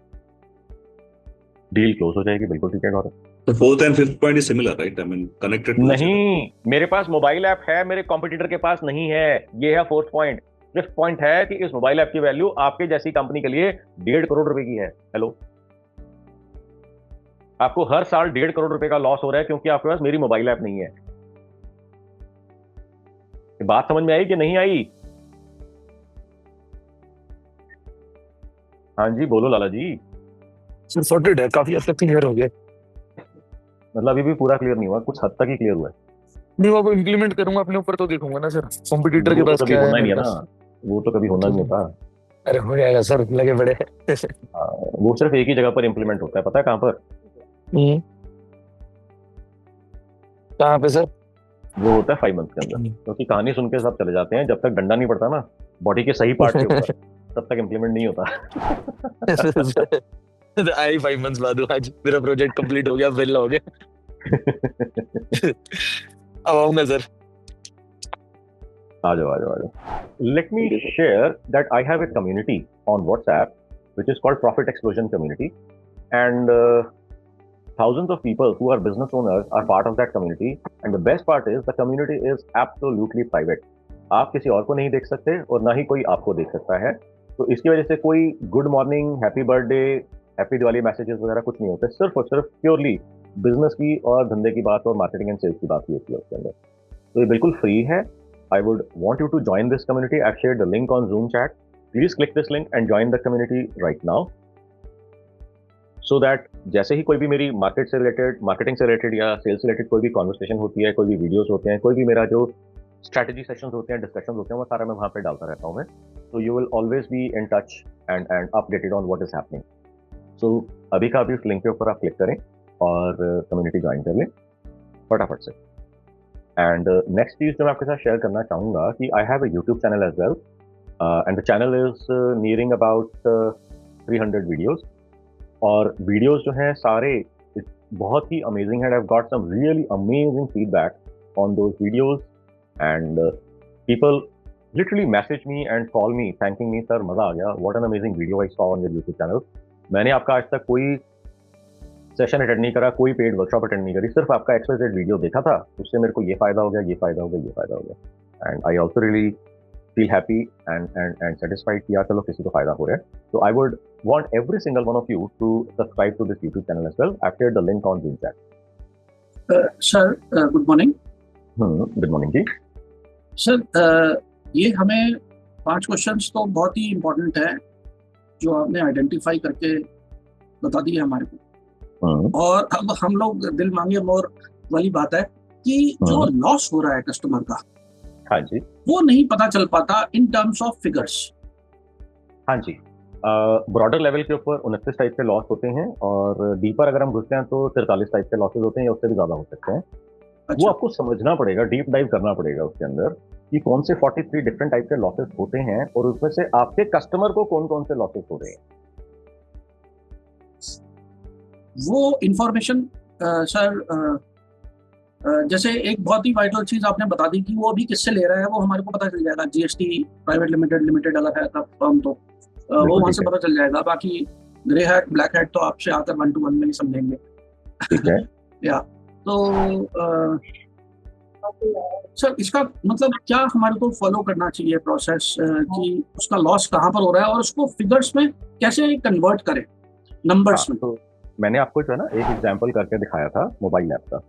डील क्लोज हो जाएगी. बिल्कुल ठीक है गौरव. The fourth and fifth point is similar, right? I mean, connected to each other. नहीं, मेरे पास मोबाइल ऐप है, मेरे कॉम्पिटिटर के पास नहीं है. ये है फोर्थ पॉइंट. फिफ्थ पॉइंट है कि इस मोबाइल ऐप की वैल्यू आपके जैसी कंपनी के लिए 1.5 करोड़ रुपए की है. हेलो, आपको हर साल 1.5 करोड़ रुपए का लॉस हो रहा है क्योंकि आपके पास मेरी मोबाइल ऐप नहीं है. बात समझ में आई कि नहीं आई? हाँ जी, बोलो लाला जी. सर सॉर्टेड है, काफी हद तक क्लियर हो गया. मतलब अभी भी पूरा क्लियर नहीं हुआ, कुछ हद तक ही क्लियर हुआ है. नहीं, वो इम्प्लीमेंट करूंगा अपने ऊपर तो देखूंगा ना सर. कॉम्पिटिटर के पास क्या है? नहीं है ना, वो तो कभी होना नहीं होता. अरे हो जाएगा सर, लगे बड़े. वो सिर्फ एक ही जगह पर इम्प्लीमेंट होता है, पता है कहां पर? कहां पे सर? वो होता है 5 मंथ के अंदर, क्योंकि कहानी सुन के सब चले जाते हैं. जब तक डंडा नहीं पड़ता ना बॉडी के सही पार्ट के ऊपर तब तक इम्प्लीमेंट नहीं होता. आई 5 मंथ्स बाद आज मेरा प्रोजेक्ट कंप्लीट हो गया, वेल हो गया. अब आऊंगा सर. आ जाओ. Let me share that I have a community on WhatsApp which is called Profit Explosion Community, and thousands of people who are business owners are part of that community. And the best part is the community is absolutely private. आप किसी और को नहीं देख सकते और ना ही कोई आपको देख सकता है. तो इसकी वजह से कोई good morning, happy birthday, happy Diwali messages वगैरह कुछ नहीं होते. सिर्फ और सिर्फ प्योरली बिजनेस की और धंधे की बात और मार्केटिंग एंड सेल्स की बात ही होती है उसके अंदर. तो ये बिल्कुल फ्री है. I would want you to join this community. I've shared the link on Zoom chat. Please click this link and join the community right now, so that जैसे ही कोई भी मेरी मार्केट से रिलेटेड, मार्केटिंग से related या sales से related कोई भी कॉन्वर्सेशन होती है, कोई भी वीडियोस होते हैं, कोई भी मेरा जो स्ट्रैटेजी सेशंस होते हैं, डिस्कशंस होते हैं, वो सारा मैं वहाँ पे डालता रहता हूँ मैं. So you will always be in touch and updated on what is happening. So अभी का अभी उस लिंक के ऊपर आप क्लिक करें और कम्युनिटी ज्वाइन कर लें फटाफट से. एंड नेक्स्ट चीज जो मैं आपके साथ शेयर करना चाहूँगा कि I have a YouTube channel as well, and the channel is nearing about 300 videos. और वीडियोस जो हैं सारे बहुत ही अमेजिंग है. I have got some really amazing feedback on those videos, and people literally message me and call me thanking me, sir मजा आ गया, what an amazing video I saw on your YouTube channel. मैंने आपका आज तक कोई session attend नहीं करा, कोई पेड वर्कशॉप अटेंड नहीं करी, सिर्फ आपका XYZ वीडियो देखा था, उससे मेरे को ये फायदा हो गया, ये फायदा हो गया, ये फायदा हो गया. And I also really feel happy and satisfied कि यार चलो किसी को फायदा हो रहा है. So I would want every single one of you to subscribe to this YouTube channel as well. I've shared the link on Zoom chat. Sir, good morning. Good morning ji. Sir, ये हमें 5 questions तो बहुत ही important है जो आपने identify करके बता दिए हमारे को. और अब हम लोग दिल मांगे मोर वाली बात है कि जो लॉस हो रहा है कस्टमर का, हाँ जी, वो नहीं पता चल पाता इन टर्म्स ऑफ फिगर्स. हाँ जी, ब्रॉडर लेवल के ऊपर 29 टाइप के लॉस होते हैं और डीपर अगर हम घुसते हैं तो 43 टाइप के लॉसेज होते हैं या उससे भी ज्यादा हो सकते हैं. वो आपको समझना पड़ेगा, डीप डाइव करना पड़ेगा उसके अंदर कि कौन से 43 डिफरेंट टाइप के लॉसेस होते हैं और उसमें से आपके कस्टमर को कौन कौन से लॉसेस हो रहे हैं. वो इंफॉर्मेशन सर जैसे एक बहुत ही वाइटल चीज आपने बता दी कि वो अभी किससे ले रहा है वो हमारे को पता चल जाएगा. जीएसटी प्राइवेट लिमिटेड अगर है तब फर्म तो वो वहां से पता चल जाएगा. बाकी ग्रे हैट ब्लैक हैट तो आपसे आकर 1-to-1 में ही समझेंगे. ठीक है. या तो सर इसका मतलब क्या हमारे को फॉलो करना चाहिए प्रोसेस कि उसका लॉस कहाँ पर हो रहा है और उसको फिगर्स में कैसे कन्वर्ट करें नंबर्स में. तो मैंने आपको जो है ना एक एग्जांपल करके दिखाया था मोबाइल ऐप का.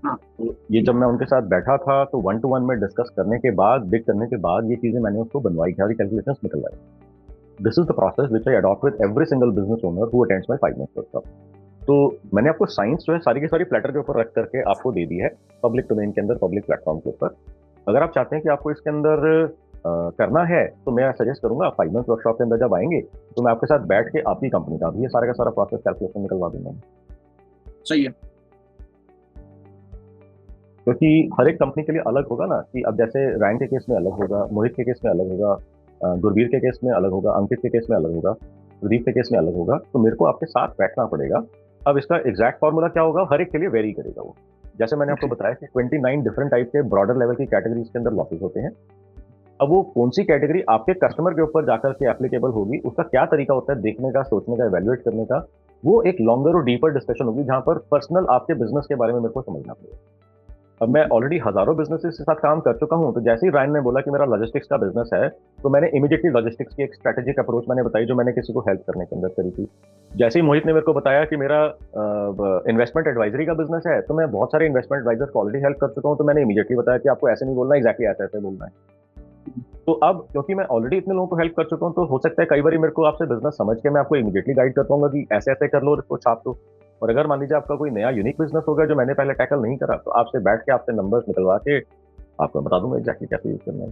हाँ. तो ये जब मैं उनके साथ बैठा था तो 1-to-1 में डिस्कस करने के बाद, बिग करने के बाद ये चीजें मैंने उसको बनवाई, सारी कैलकुलेशंस निकलवाई. This is the process which I adopt with every single business owner who attends my 5 minutes workshop. तो मैंने आपको साइंस जो है सारी की सारी प्लेटर के ऊपर रख करके आपको दे दी है पब्लिक डोमेन के अंदर, पब्लिक प्लेटफॉर्म के ऊपर. अगर आप चाहते हैं कि आपको इसके अंदर करना है तो मैं सजेस्ट करूंगा 5 मिनट्स वर्कशॉप के अंदर जब आएंगे तो मैं आपके साथ बैठ के आपकी कंपनी का भी ये सारा का सारा प्रोसेस कैलकुलेशन निकलवा दूंगा. सही है. क्योंकि हर एक कंपनी के लिए अलग होगा ना, कि अब जैसे रैंक के केस में अलग होगा, मोहित के केस में अलग होगा, गुरबीर के केस में अलग होगा, अंकित के केस में अलग होगा, प्रदीप के केस में अलग होगा. तो मेरे को आपके साथ बैठना पड़ेगा. अब इसका एग्जैक्ट फॉर्मूला क्या होगा हर एक के लिए वेरी करेगा. वो जैसे मैंने आपको बताया कि 29 डिफरेंट टाइप के ब्रॉडर लेवल की कैटेगरीज के अंदर लॉसेस होते हैं. अब वो कौन सी कैटेगरी आपके कस्टमर के ऊपर जाकर के एप्लीकेबल होगी, उसका क्या तरीका होता है देखने का, सोचने का, इवेल्युएट करने का, वो एक लॉन्गर और डीपर डिस्कशन होगी जहां पर पर्सनल आपके बिजनेस के बारे में मेरे को समझना पड़ेगा. अब मैं ऑलरेडी हजारों बिजनेसेस के साथ काम कर चुका हूं, तो जैसे ही रायन ने बोला कि मेरा लॉजिस्टिक्स का बिजनेस है तो मैंने इमीडिएटली लॉजिस्टिक्स की एक स्ट्रेटेजिक अप्रोच मैंने बताई जो मैंने किसी को हेल्प करने के अंदर करी थी. जैसे ही मोहित ने मेरे को बताया कि मेरा इन्वेस्टमेंट एडवाइजरी का बिजनेस है तो मैं बहुत सारे इन्वेस्टमेंट एडवाइजर को ऑलरेडी हेल्प कर चुका हूं, तो मैंने इमीडिएटली बताया कि आपको ऐसे नहीं बोलना, एग्जैक्टली ऐसे ऐसे बोलना है. तो अब क्योंकि मैं ऑलरेडी इतने लोगों को हेल्प कर चुका हूं तो हो सकता है कई बार मेरे को आपसे बिजनेस समझ के मैं आपको इमीडिएटली गाइड कर पाऊंगा कि ऐसे ऐसे कर लो, इसको छाप दो. और अगर मान लीजिए आपका कोई नया यूनिक बिजनेस होगा जो मैंने पहले टैकल नहीं करा तो आपसे बैठ के आपसे नंबर्स निकलवा के आपको बता दूंगा एग्जैक्टली कैसे यूज करना है.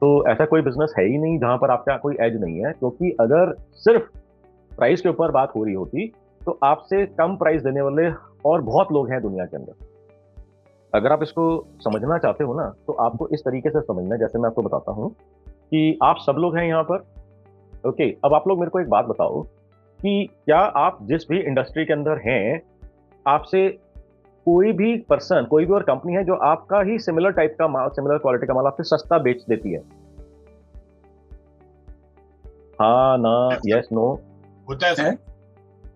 तो ऐसा कोई बिजनेस है ही नहीं जहां पर आपका कोई एज नहीं है, क्योंकि अगर सिर्फ प्राइस के ऊपर बात हो रही होती तो आपसे कम प्राइस देने वाले और बहुत लोग हैं दुनिया के अंदर. अगर आप इसको समझना चाहते हो ना तो आपको इस तरीके से समझना है, जैसे मैं आपको बताता हूँ कि आप सब लोग हैं यहाँ पर. ओके, अब आप लोग मेरे को एक बात बताओ कि क्या आप जिस भी इंडस्ट्री के अंदर हैं, आपसे कोई भी पर्सन, कोई भी और कंपनी है जो आपका ही सिमिलर टाइप का माल, सिमिलर क्वालिटी का माल आपसे सस्ता बेच देती है? हाँ ना, यस नो? होता है सर.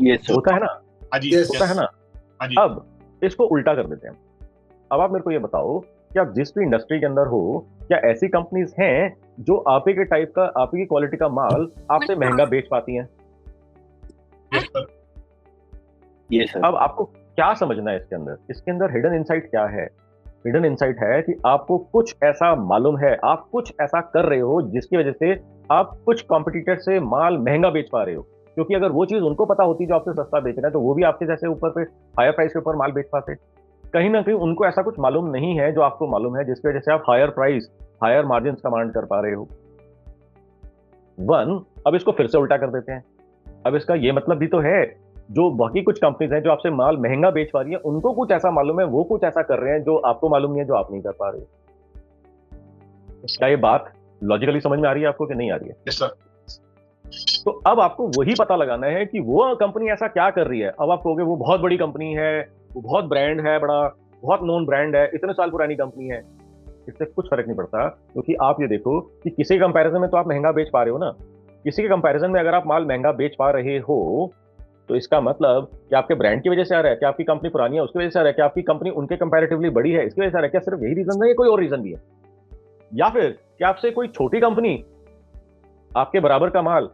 यस होता है ना. हाँ जी, होता है ना. हाँ जी. अब इसको उल्टा कर देते हैं. अब आप मेरे को ये बताओ कि आप जिस भी इंडस्ट्री के अंदर हो, क्या ऐसी कंपनीज हैं जो आप ही के टाइप का, आप ही की क्वालिटी का माल आपसे महंगा बेच पाती हैं? ये सर. अब आपको क्या समझना है इसके अंदर? इसके अंदर हिडन इनसाइट क्या है? हिडन इनसाइट है कि आपको कुछ ऐसा मालूम है, आप कुछ ऐसा कर रहे हो जिसकी वजह से आप कुछ कॉम्पिटिटर से माल महंगा बेच पा रहे हो. क्योंकि अगर वो चीज उनको पता होती जो आपसे सस्ता बेच रहा है तो वो भी आपके जैसे ऊपर पे हायर प्राइस के ऊपर माल बेच पाते. कहीं ना कहीं उनको ऐसा कुछ मालूम नहीं है जो आपको मालूम है, जिसकी वजह से आप higher price, higher margin command कर पा रहे हो. अब इसको फिर से उल्टा कर देते हैं. अब इसका ये मतलब भी तो है जो बाकी कुछ कंपनीज हैं जो आपसे माल महंगा बेच पा रही है, उनको कुछ ऐसा मालूम है, वो कुछ ऐसा कर रहे हैं जो आपको मालूम नहीं है, जो आप नहीं कर पा रहे हो. क्या ये बात लॉजिकली समझ में आ रही है आपको कि नहीं आ रही है? Yes sir. तो अब आपको वही पता लगाना है कि वो कंपनी ऐसा क्या कर रही है. अब आप कहोगे वो बहुत बड़ी कंपनी है, वो बहुत ब्रांड है, बड़ा बहुत नोन ब्रांड है, इतने साल पुरानी कंपनी है. इससे कुछ फर्क नहीं पड़ता, क्योंकि आप ये देखो कि किसी कंपैरिजन में तो आप महंगा बेच पा रहे हो ना. किसी के कंपैरिजन में अगर आप माल महंगा बेच पा रहे हो तो इसका मतलब कि आपके ब्रांड की वजह से आ रहा है, कि आपकी कंपनी पुरानी है उसकी वजह से आ रहा है, कि आपकी कंपनी उनके कंपैरेटिवली बड़ी है इसकी वजह से आ रहा है? क्या सिर्फ यही रीजन है या कोई और रीजन भी है? या फिर क्या आपसे कोई छोटी कंपनी आपके बराबर का माल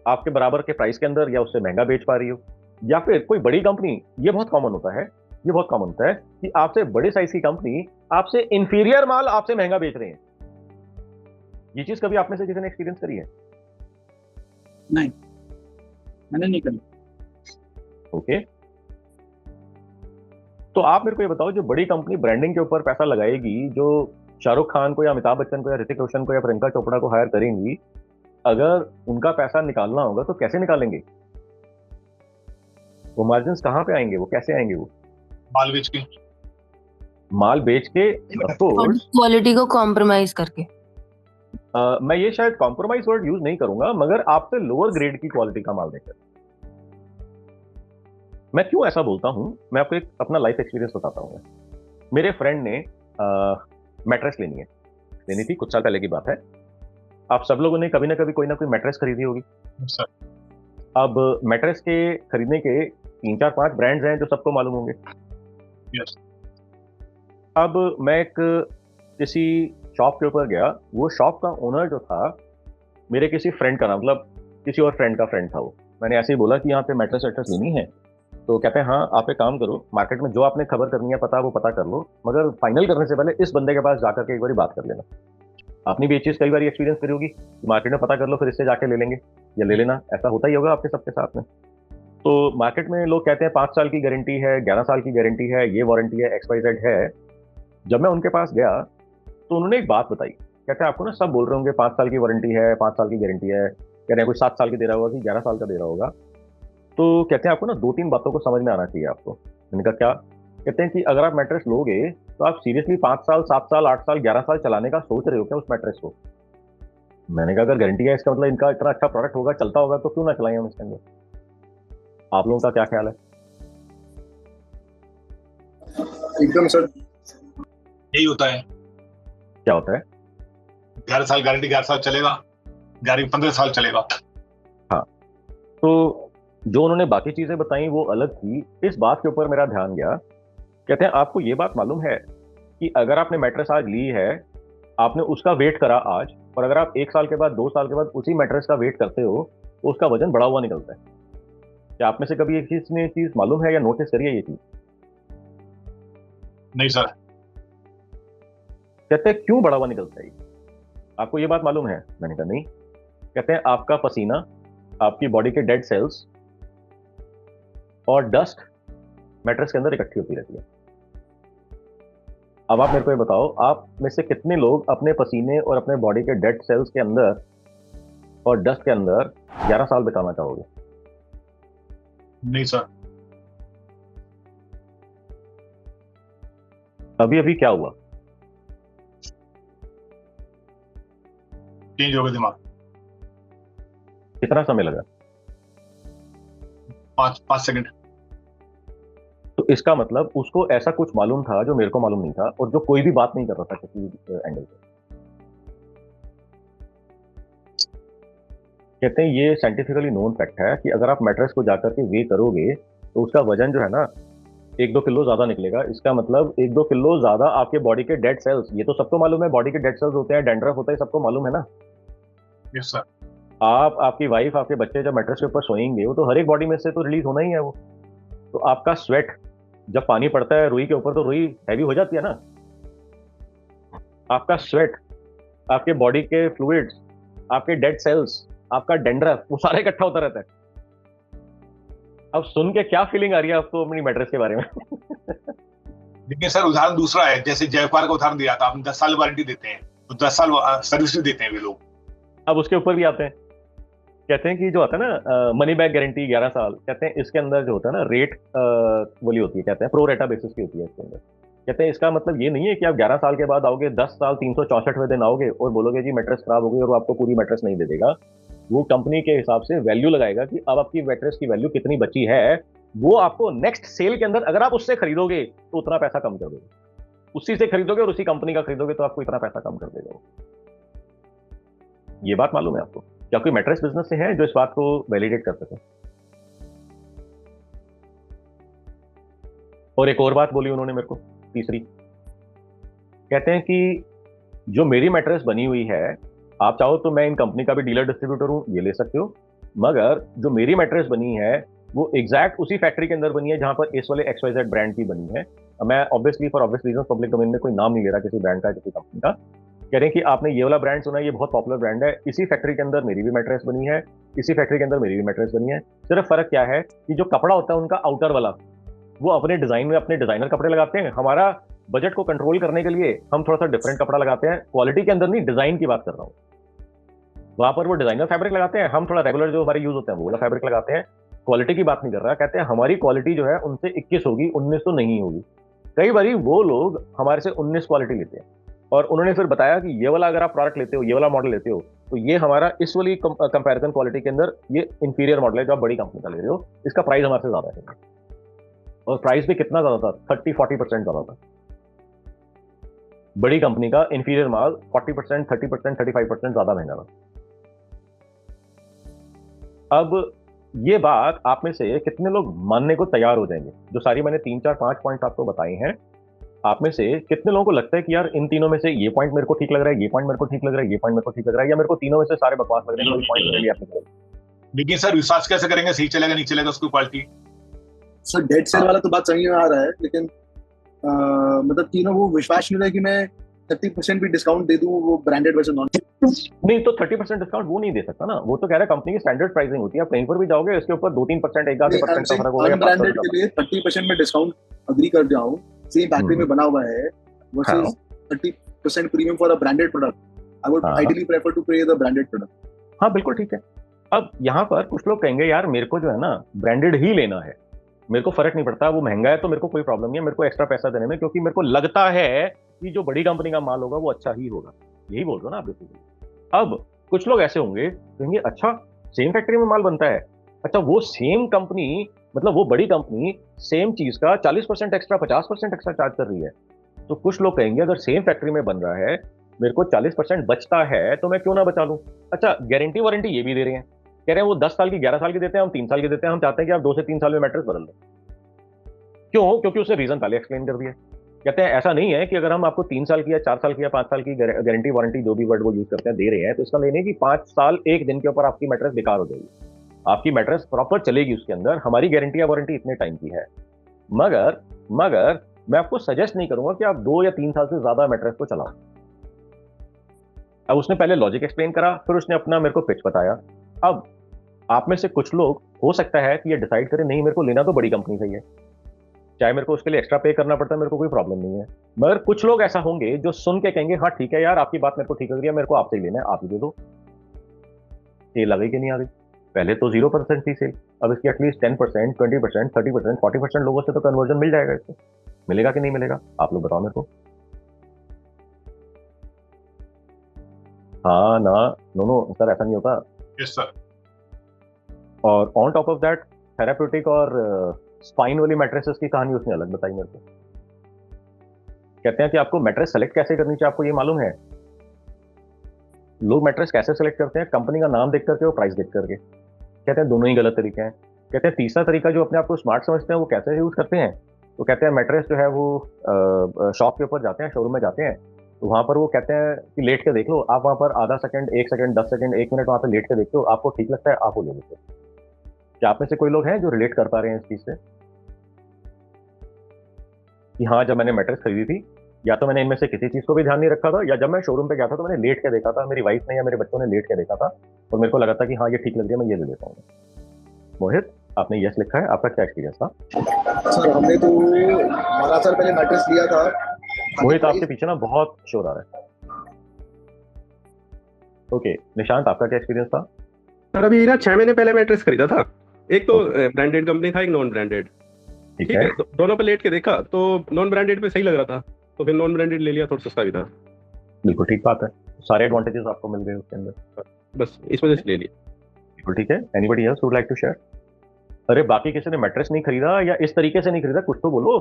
आपके बराबर के प्राइस के अंदर या उससे महंगा बेच पा रही हो, या फिर कोई बड़ी कंपनी, ये बहुत कॉमन होता है, ये बहुत कॉमन होता है कि आपसे बड़े साइज की कंपनी आपसे इंफीरियर माल आपसे महंगा बेच रहे हैं। ये चीज कभी आप में से किसी ने एक्सपीरियंस करी है? नहीं, मैंने नहीं करी। ओके, तो आप मेरे को ये बताओ, जो बड़ी कंपनी ब्रांडिंग के ऊपर पैसा लगाएगी, जो शाहरुख खान को या अमिताभ बच्चन को या ऋतिक रोशन को या प्रियंका चोपड़ा को हायर करेंगी, अगर उनका पैसा निकालना होगा तो कैसे निकालेंगे? वो मार्जिन्स कहां पे आएंगे, वो कैसे आएंगे? वो माल बेच के, माल बेच के, ऑफ कोर्स क्वालिटी को कॉम्प्रोमाइज करके। मैं ये शायद कॉम्प्रोमाइज वर्ड यूज नहीं करूंगा, मगर आपसे लोअर ग्रेड की क्वालिटी का माल देकर। मैं क्यों ऐसा बोलता हूं, मैं आपको एक अपना लाइफ एक्सपीरियंस बताता हूं। मेरे फ्रेंड ने मैट्रेस लेनी थी, कुछ साल पहले की बात है। आप सब लोगों ने कभी ना कभी कोई ना कोई मैट्रेस खरीदी होगी। अब मैट्रेस के खरीदने के 3, 4, 5 ब्रांड्स हैं जो सबको मालूम होंगे। अब मैं एक किसी शॉप के ऊपर गया, वो शॉप का ओनर जो था मेरे किसी फ्रेंड का नाम, मतलब किसी और फ्रेंड का फ्रेंड था वो। मैंने ऐसे ही बोला कि यहाँ पे मैट्रेस वैट्रेस लेनी है, तो कहते हैं हाँ आप एक काम करो, मार्केट में जो आपने खबर करनी है पता वो पता कर लो, मगर फाइनल करने से पहले इस बंदे के पास जाकर के एक बार बात कर लेना। आपने भी ये चीज़ कई बार एक्सपीरियंस करी होगी, मार्केट में पता कर लो फिर इससे जाके ले लेंगे या ले लेना, ऐसा होता ही होगा आपके सबके साथ में। तो मार्केट में लोग कहते हैं 5 साल की गारंटी है, 11 साल की गारंटी है, ये वारंटी है, XYZ है। जब मैं उनके पास गया तो उन्होंने एक बात बताई, कहते हैं आपको ना सब बोल रहे होंगे 5 साल की वारंटी है, 5 साल की गारंटी है, कह रहे हैं कोई 7 साल की दे रहा होगा कि 11 साल का दे रहा होगा। तो कहते हैं आपको ना 2-3 बातों को समझ में आना चाहिए आपको। मैंने कहा क्या? कहते हैं कि अगर आप मैट्रेस लोगे तो आप सीरियसली 5 साल, 7 साल, 8 साल, 11 साल चलाने का सोच रहे हो क्या उस मैट्रेस को? मैंने कहा अगर गारंटी है इसका मतलब इनका इतना अच्छा प्रोडक्ट होगा, चलता होगा, तो क्यों ना चलाएं हम इसके अंदर। आप लोगों का क्या ख्याल है? एकदम सर यही होता है। क्या होता है? 11 साल गारंटी, 11 साल चलेगा, गारंटी 15 साल चलेगा। हाँ, तो जो उन्होंने बाकी चीजें बताई वो अलग थी, इस बात के ऊपर मेरा ध्यान गया। कहते हैं आपको ये बात मालूम है कि अगर आपने मैट्रेस आज ली है, आपने उसका वेट करा आज, और अगर आप 1 साल के बाद, 2 साल के बाद उसी मैट्रेस का वेट करते हो तो उसका वजन बढ़ा हुआ निकलता है। क्या आप में से कभी एक चीज मालूम है या नोटिस करिए ये चीज? नहीं सर। कहते हैं क्यों बढ़ा हुआ निकलता है? आपको ये बात मालूम है? मैंने कहा नहीं। कहते हैं आपका पसीना, आपकी बॉडी के डेड सेल्स और डस्ट मैट्रेस के अंदर इकट्ठी होती रहती है। अब आप मेरे को ये बताओ, आप में से कितने लोग अपने पसीने और अपने बॉडी के डेड सेल्स के अंदर और डस्ट के अंदर 11 साल बिताना चाहोगे? नहीं सर। अभी अभी क्या हुआ? चेंज हो गया दिमाग। कितना समय लगा? 5 सेकंड। तो इसका मतलब उसको ऐसा कुछ मालूम था जो मेरे को मालूम नहीं था, और जो कोई भी बात नहीं कर रहा था किसी एंगल से। कहते हैं ये साइंटिफिकली नोन फैक्ट है कि अगर आप मैट्रेस को जाकर के वे करोगे तो उसका वजन जो है ना 1-2 किलो ज्यादा निकलेगा। इसका मतलब 1-2 किलो ज्यादा आपके बॉडी के डेड सेल्स, ये तो सबको मालूम है, बॉडी के डेड सेल्स होते हैं, डैंड्रफ होता है, सबको मालूम है ना। Yes sir. आप, आपकी वाइफ, आपके बच्चे जब मैट्रेस के ऊपर सोएंगे, वो तो हर एक बॉडी में से तो रिलीज होना ही है वो। तो आपका स्वेट, जब पानी पड़ता है रुई के ऊपर तो रुई हैवी हो जाती है ना। आपका स्वेट, आपके बॉडी के फ्लूइड्स, आपके डेड सेल्स, आपका डेंड्रफ, वो सारा इकट्ठा होता रहता है। अब सुन के क्या फीलिंग आ रही है आपको अपनी मैट्रेस के बारे में? देखिए सर, उदाहरण दूसरा है, जैसे जयपार का उदाहरण दिया था, हम 10 साल वारंटी देते हैं, तो 10 साल सर्विस भी देते हैं वे लोग। अब उसके ऊपर भी आते हैं, कहते हैं कि जो आता है ना मनी बैक गारंटी 11 साल, कहते हैं इसके अंदर जो होता है ना रेट बोली होती है, कहते हैं प्रो रेटा बेसिस की होती है इसके अंदर। कहते हैं इसका मतलब ये नहीं है कि आप 11 साल के बाद आओगे, 10 साल 364वें दिन आओगे और बोलोगे जी मैट्रेस खराब हो गई और वो आपको पूरी मैट्रेस नहीं दे देगा। वो कंपनी के हिसाब से वैल्यू लगाएगा कि अब आपकी मैट्रेस की वैल्यू कितनी बची है, वो आपको नेक्स्ट सेल के अंदर अगर आप उससे खरीदोगे तो उतना पैसा कम कर देगा, उसी से खरीदोगे और उसी कंपनी का खरीदोगे तो आपको इतना पैसा कम कर देगा। ये बात मालूम है आपको? क्या कोई मैट्रेस बिजनेस से है जो इस बात को वैलिडेट कर सके? और एक और बात बोली उन्होंने मेरे को, तीसरी, कहते हैं कि जो मेरी मैट्रेस बनी हुई है, आप चाहो तो मैं इन कंपनी का भी डीलर डिस्ट्रीब्यूटर हूँ, ये ले सकते हो, मगर जो मेरी मैट्रेस बनी है वो एग्जैक्ट उसी फैक्ट्री के अंदर बनी है जहां पर इस वाले XYZ ब्रांड की बनी है। मैं obviously for obvious reason public domain में कोई नाम नहीं ले रहा किसी ब्रांड का, किसी कंपनी का। कह रहे हैं कि आपने ये वाला ब्रांड सुना है, ये बहुत पॉपुलर ब्रांड है, इसी फैक्ट्री के अंदर मेरी भी मैट्रेस बनी है, इसी फैक्ट्री के अंदर मेरी भी मैट्रेस बनी है। सिर्फ फर्क क्या है कि जो कपड़ा होता है उनका आउटर वाला, वो अपने डिजाइन में अपने डिजाइनर कपड़े लगाते हैं। हमारा बजट को कंट्रोल करने के लिए हम थोड़ा सा डिफरेंट कपड़ा लगाते हैं, क्वालिटी के अंदर नहीं, डिजाइन की बात कर रहा हूँ। वहां पर वो डिजाइनर फैब्रिक लगाते हैं, हम थोड़ा रेगुलर जो हमारे यूज होते हैं वो वाला फैब्रिक लगाते हैं। क्वालिटी की बात नहीं कर रहा, कहते हैं हमारी क्वालिटी जो है उनसे 21 होगी, 19 तो नहीं होगी। कई बार वो लोग हमारे से 19 क्वालिटी लेते हैं और उन्होंने फिर बताया कि ये वाला अगर आप प्रोडक्ट लेते हो, ये वाला मॉडल लेते हो, तो ये हमारा इस वाली कंपैरिजन क्वालिटी के अंदर ये इंफीरियर मॉडल है जो आप बड़ी कंपनी का ले रहे हो, इसका प्राइस हमारे से ज्यादा है। और प्राइस भी कितना ज्यादा था, 30-40% ज्यादा था। बड़ी कंपनी का इंफीरियर माल 40%, 30%, 35% ज्यादा महंगा था। अब ये बात आप में से कितने लोग मानने को तैयार हो जाएंगे? जो सारी मैंने 3-4-5 पॉइंट आपको बताए हैं, आप में से कितने लोगों को लगता है कि यार इन तीनों में से ये पॉइंट मेरे को ठीक लग रहा है, ये पॉइंट मेरे को ठीक लग रहा है, ये पॉइंट मेरे को ठीक लग रहा है, या मेरे को तीनों में से सारे बकवास लग रहे हैं, कोई पॉइंट मेरे लिए एप्लीकेबल? लेकिन सर विश्वास कैसे करेंगे सही चलेगा नहीं चलेगा उसकी क्वालिटी? सर डेड सेल वाला तो बात समझ में आ रहा है, लेकिन मतलब तीनों वो विश्वास नहीं रहा कि मैं 30% भी डिस्काउंट दे दूं, वो ब्रांडेड वर्जन नॉन नहीं तो 30% डिस्काउंट वो नहीं दे सकता ना, वो तो कह रहा है कंपनी की स्टैंडर्ड प्राइसिंग होती है। आप कहीं पर भी जाओगे इसके ऊपर 2-3%, 1-2% का फर्क होगा। अनब्रांडेड के लिए 30% में डिस्काउंट अग्री कर जाऊं, सेम फैक्ट्री में बना हुआ है, versus 30% premium for a branded product. I would ideally prefer to pay the branded product. हाँ बिल्कुल ठीक है। अब यहाँ पर कुछ लोग कहेंगे यार मेरे को जो है ना ब्रांडेड ही लेना है, मेरे को फर्क नहीं पड़ता, वो महंगा है तो मेरे को कोई प्रॉब्लम नहीं है, मेरे को एक्स्ट्रा पैसा देने में, क्योंकि मेरे को लगता है कि जो बड़ी कंपनी का माल होगा वो अच्छा ही होगा। यही बोल रहे हो ना आप बेसिकली। अब कुछ लोग ऐसे होंगे कहेंगे अच्छा सेम फैक्ट्री में माल बनता है, अच्छा वो सेम कंपनी मतलब वो बड़ी कंपनी सेम चीज का 40% एक्स्ट्रा 50% एक्स्ट्रा चार्ज कर रही है। तो कुछ लोग कहेंगे अगर सेम फैक्ट्री में बन रहा है, मेरे को 40% बचता है तो मैं क्यों ना बचा लूं। अच्छा गारंटी वारंटी ये भी दे रहे हैं, कह रहे हैं वो 10 साल की 11 साल की देते हैं, हम 3 साल की देते हैं, हम चाहते हैं कि आप 2 से 3 साल में मैट्रेस बदल दें। क्यों? क्योंकि उसने रीजन पहले एक्सप्लेन कर दिया। कहते हैं ऐसा नहीं है कि अगर हम आपको 3 साल की या 4 साल की या 5 साल की गारंटी वारंटी जो भी वर्ड वो यूज करते हैं दे रहे हैं, तो इसका लेने की 5 साल 1 दिन के ऊपर आपकी मैट्रेस बेकार हो जाएगी, आपकी मैट्रेस प्रॉपर चलेगी उसके अंदर, हमारी गारंटी या वारंटी इतने टाइम की है। मगर मैं आपको सजेस्ट नहीं करूंगा कि आप 2 या 3 साल से ज्यादा मैट्रेस को चलाओ। अब उसने पहले लॉजिक एक्सप्लेन करा, फिर उसने अपना मेरे को पिच बताया। अब आप में से कुछ लोग हो सकता है कि ये डिसाइड करें नहीं मेरे को लेना तो बड़ी कंपनी से ही है, चाहे मेरे को उसके लिए एक्स्ट्रा पे करना पड़ता है, मेरे को कोई प्रॉब्लम नहीं है। मगर कुछ लोग ऐसा होंगे जो सुन के कहेंगे हाँ ठीक है यार आपकी बात मेरे को ठीक लग रही है, मेरे को आपसे ही लेना है, आप ही दे दो। सेल आ गई कि नहीं आ गई? पहले तो 0% थी सेल, अब इसकी एटलीस्ट 10%, 20%, 30%, 40% लोगों से तो कन्वर्जन मिल जाएगा। इसको मिलेगा कि नहीं मिलेगा आप लोग बताओ मेरे को। हाँ ना, नो सर ऐसा नहीं होता। Yes sir. और on top of that therapeutic और स्पाइन वाली मैट्रेसेस की कहानी उसने अलग बताई मेरे को। कहते हैं कि आपको मैट्रेस सेलेक्ट कैसे करनी चाहिए, आपको ये मालूम है? लोग मैट्रेस कैसे सेलेक्ट करते हैं? कंपनी का नाम देख करके और प्राइस देख करके। कहते हैं दोनों ही गलत तरीके हैं। कहते हैं तीसरा तरीका जो अपने आप को स्मार्ट समझते हैं वो कैसे यूज करते हैं, तो कहते हैं मैट्रेस जो है वो शॉप के ऊपर जाते हैं, शोरूम में जाते हैं, तो वहाँ पर वो कहते हैं कि लेट के देख लो। आप वहाँ पर आधा सेकंड, 1 सेकंड, 10 सेकंड, 1 मिनट वहाँ पर लेट के देखते हो, आपको ठीक लगता है, आप वो ले लेते हो। क्या आप में से कोई लोग हैं जो रिलेट कर पा रहे हैं इस चीज से कि हाँ जब मैंने मैट्रेस खरीदी थी या तो मैंने इनमें से किसी चीज को भी ध्यान नहीं रखा था, या जब मैं शोरूम पे गया था तो मैंने लेट के देखा था, मेरी वाइफ ने या मेरे बच्चों ने लेट के देखा था और मेरे को लगा था कि हाँ ये ठीक लग रही है, मैं ये ले लेता हूँ। मोहित आपने यस लिखा है, आपका क्या एक्सपीरियंस था? सर हमने तो 12 साल पहले मैट्रेस लिया था। मोहित आपके पीछे ना बहुत शोर आ रहा है। ओके निशांत आपका क्या एक्सपीरियंस था? सर अभी ना 6 महीने पहले मैट्रेस खरीदा था, एक तो ब्रांडेड कंपनी था, एक नॉन ब्रांडेड। ठीक है, दोनों पे लेट के देखा तो नॉन ब्रांडेड पे सही लग रहा था, तो फिर नॉन ब्रांडेड ले लिया, थोड़ा सस्ता भी था। बिल्कुल ठीक बात है, सारे एडवांटेजेस आपको मिल गए उसके अंदर, बस इस वजह से ले लिया। बिल्कुल ठीक है। Anybody else would like to share? अरे बाकी किसी ने मैट्रेस नहीं खरीदा या इस तरीके से नहीं खरीदा, कुछ तो बोलो।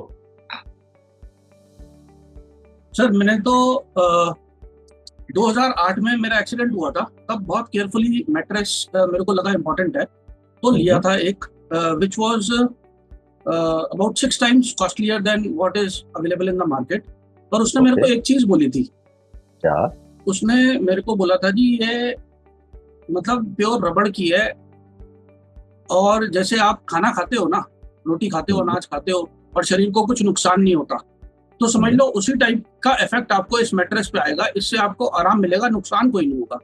सर मैंने तो 2008 में मेरा एक्सीडेंट हुआ था, तब बहुत केयरफुली मैट्रेस मेरे को लगा इम्पोर्टेंट है, तो लिया था एक which was about 6 times costlier then what is available in the market. और उसने मेरे को एक चीज बोली थी क्या? उसने मेरे को बोला था जी ये मतलब प्योर रबड़ की है, और जैसे आप खाना खाते हो ना, रोटी खाते हो, अनाज खाते हो, और शरीर को कुछ नुकसान नहीं होता, तो समझ लो उसी टाइप का इफेक्ट आपको इस मैट्रेस पे आएगा। इससे आपको आराम मिलेगा, नुकसान कोई नहीं होगा।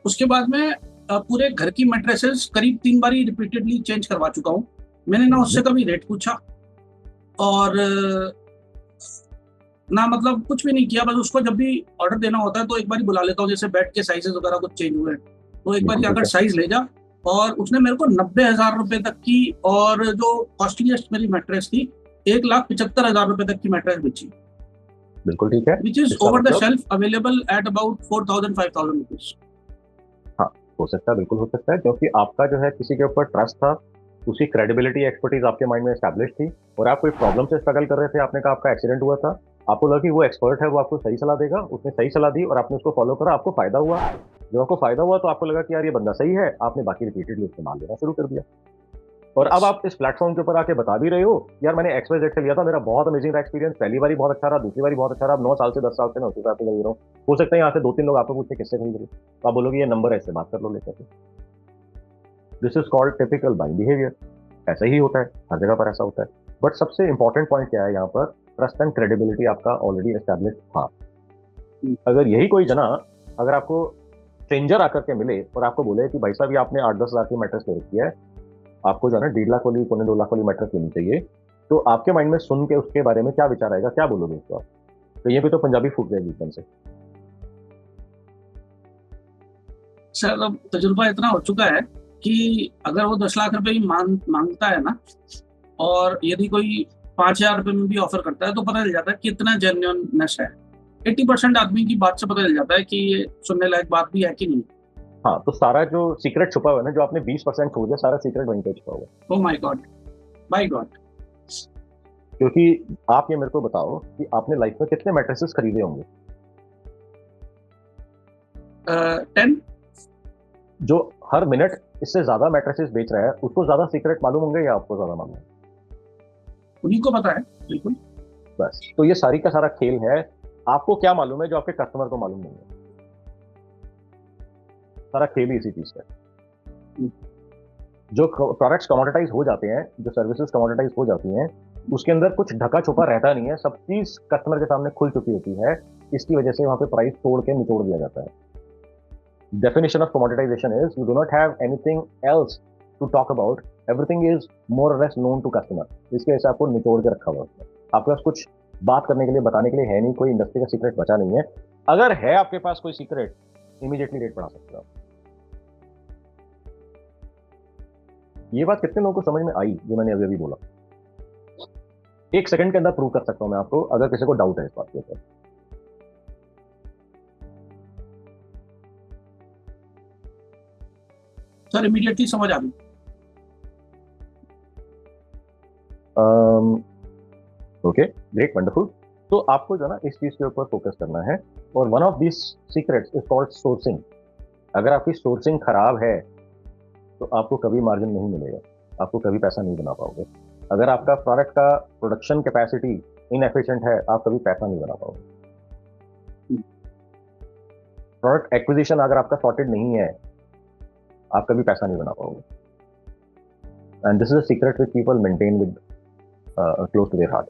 उसके बाद में पूरे घर की मैट्रेसेस करीब 3 बारी रिपीटेडली चेंज करवा चुका हूँ। मैंने ना उससे कभी रेट पूछा और ना मतलब कुछ भी नहीं किया, बस उसको जब भी ऑर्डर देना होता है तो एक बार बुला लेता हूँ, जैसे बेड के साइजेस वगैरह कुछ चेंज हुए तो एक बार अगर साइज ले जा। और उसने मेरे को 90,000 रुपए तक की, और जो कॉस्टलीस्ट मेरी मैट्रेस थी 1,75,000 रुपए तक की मैट्रेस बेची। बिल्कुल ठीक है, which is over the shelf available at about 4,000-5,000 rupees. हाँ, हो सकता है, बिल्कुल हो सकता है, क्योंकि आपका जो है किसी के ऊपर ट्रस्ट था, उसकी क्रेडिबिलिटी एक्सपर्टीज आपके माइंड में एस्टैब्लिश थी, और आप कोई प्रॉब्लम से स्ट्रगल कर रहे थे। आपने कहा आपका एक्सीडेंट हुआ था, आपको लगा कि वो एक्सपर्ट है, वो आपको सही सलाह देगा, उसने सही सलाह दी और आपने उसको फॉलो करा, आपको फायदा हुआ। जब आपको फायदा हुआ तो आपको लगा कि यार ये बंदा सही है, आपने बाकी रिपीटेडली इस्तेमाल लेना शुरू कर दिया। और अब आप इस प्लेटफॉर्म के ऊपर आके बता भी रहे हो यार मैंने XYZ से लिया था, मेरा बहुत अमेजिंग रहा एक्सपीरियंस, पहली बारी बहुत अच्छा रहा, दूसरी बारी बहुत अच्छा रहा, 9 साल से 10 साल से मैं उसी हिसाब से लग रहा हूँ। हो सकता है यहाँ से 2-3 लोग आपको पूछते किससे खरीद रहे, तो आप बोलोगे ये नंबर है, इससे बात कर लो लेकर। This is called typical buying behaviour. ऐसा ही होता है, हर जगह पर ऐसा होता है। बट सबसे इंपॉर्टेंट पॉइंट क्या है यहाँ पर, ट्रस्ट एंड क्रेडिबिलिटी आपका ऑलरेडी एस्टैब्लिश था। अगर यही कोई जना अगर आपको स्ट्रेंजर आकर के मिले और आपको बोले कि भाई साहब ये आपने 8-10 हज़ार की मैट्रेस ले रखी है, आपको जो है ना 1.5 लाख वाली 2 लाख वाली मैट्रेस लेनी चाहिए, तो आपके माइंड में सुन के उसके बारे में क्या विचार आएगा, क्या बोलोगे उसको आप? तो ये भी तो पंजाबी फूट जाएगी एकदम से। सर अब तजुर्बा इतना हो चुका है कि अगर वो 10 लाख रुपए ही मांगता है ना, और यदि कोई 5,000 रुपए में भी ऑफर करता है, तो पता चल जाता है कितना जेन्युइननेस है। 80% आदमी की बात से पता चल जाता है कि ये सुनने लायक बात भी है कि नहीं। हाँ, तो सारा जो सीक्रेट छुपा हुआ है ना, जो आपने 20% छोड़ दिया, सारा सीक्रेट वहीं पे छुपा हुआ है। Oh my God, my God. क्योंकि आप ये मेरे को बताओ कि आपने लाइफ में कितने मैट्रेसेस खरीदे होंगे? 10। जो हर मिनट इससे ज्यादा मैट्रेसेस बेच रहा है, उसको ज्यादा सीक्रेट मालूम होंगे या आपको ज्यादा मालूम है? उन्हीं को पता है, बिल्कुल। बस, तो ये सारी का सारा खेल है। आपको क्या मालूम है जो आपके कस्टमर को मालूम नहीं है? सारा खेल ही इसी चीज का है। जो प्रोडक्ट्स कमोडिटाइज हो जाते हैं, जो सर्विसेज कमोडिटाइज हो जाती हैं, उसके अंदर कुछ ढका छुपा रहता नहीं है, सब चीज कस्टमर के सामने खुल चुकी होती है। इसकी वजह से वहां पे प्राइस तोड़ के निचोड़ दिया जाता है। Definition of commoditization is you do not have anything else to talk about. Everything is more or less known to customer. इसके वजह से आपको निचोड़ के रखा हुआ है। आपके पास कुछ बात करने के लिए, बताने के लिए है नहीं, कोई इंडस्ट्री का सीक्रेट बचा नहीं है। अगर है आपके पास कोई सीक्रेट, इमीडिएटली रेट बढ़ा सकते हो। ये बात कितने लोगों को समझ में आई जो मैंने अभी बोला? 1 सेकंड के अंदर प्रूव कर सकता हूं मैं आपको, अगर किसी को डाउट है इस बात के ऊपर। सर इमीडिएटली समझ आ गई। Okay, great, wonderful. तो आपको जो ना इस चीज के ऊपर फोकस करना है, और one of this secrets is called sourcing. अगर आपकी सोर्सिंग खराब है तो आपको कभी मार्जिन नहीं मिलेगा, आपको कभी पैसा नहीं बना पाओगे। अगर आपका प्रोडक्ट का प्रोडक्शन कैपेसिटी इनएफिशिएंट है, आप कभी पैसा नहीं बना पाओगे। प्रोडक्ट एक्विजिशन अगर आपका सॉर्टेड नहीं है, आप कभी पैसा नहीं बना पाओगे। And this is a secret which people maintain with close to their heart.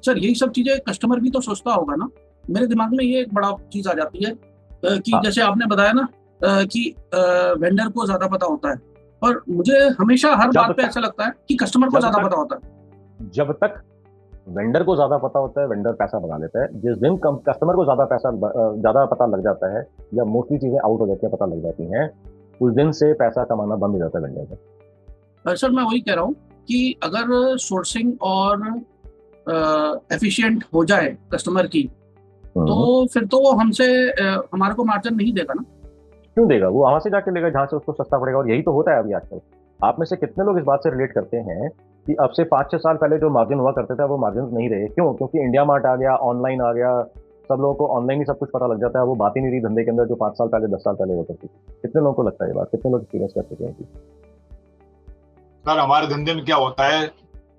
Sir यही सब चीजें कस्टमर भी तो सोचता होगा ना। मेरे दिमाग में ये एक बड़ा चीज आ जाती है कि जैसे आपने बताया ना कि वेंडर को ज्यादा पता होता है, और मुझे हमेशा हर बात पे ऐसा लगता है कि कस्टमर को ज्यादा पता होता है। जब तक वेंडर को ज्यादा पता होता है, वेंडर पैसा बना लेता है। जिस दिन कस्टमर को ज्यादा पता लग जाता है, या मोस्टली चीजें आउट हो जाती है, पता लग जाती हैं, उस दिन से पैसा कमाना बंद हो जाता है वेंडर का। सर मैं वही कह रहा हूँ कि अगर सोर्सिंग और एफिशिएंट हो जाए कस्टमर की, तो फिर तो वो हमसे हमारे को मार्जिन नहीं देगा ना। क्यों देगा? वो वहां से जाके लेगा जहां से उसको सस्ता पड़ेगा। और यही तो होता है अभी आजकल। आप में से कितने लोग इस बात से रिलेट करते हैं कि अब से 5-6 साल पहले जो मार्जिन हुआ करते थे वो मार्जिन नहीं रहे? क्यों? क्योंकि इंडिया मार्ट आ गया, ऑनलाइन आ गया, सब लोगों को ऑनलाइन ही सब कुछ पता लग जाता है। वो बात ही नहीं रही धंधे के अंदर जो 5 साल पहले 10 साल पहले हुआ करती थी। कितने लोगों को लगता है ये बात? कितने लोग एक्सपीरियंस कर चुके हैं? सर हमारे धंधे में क्या होता है,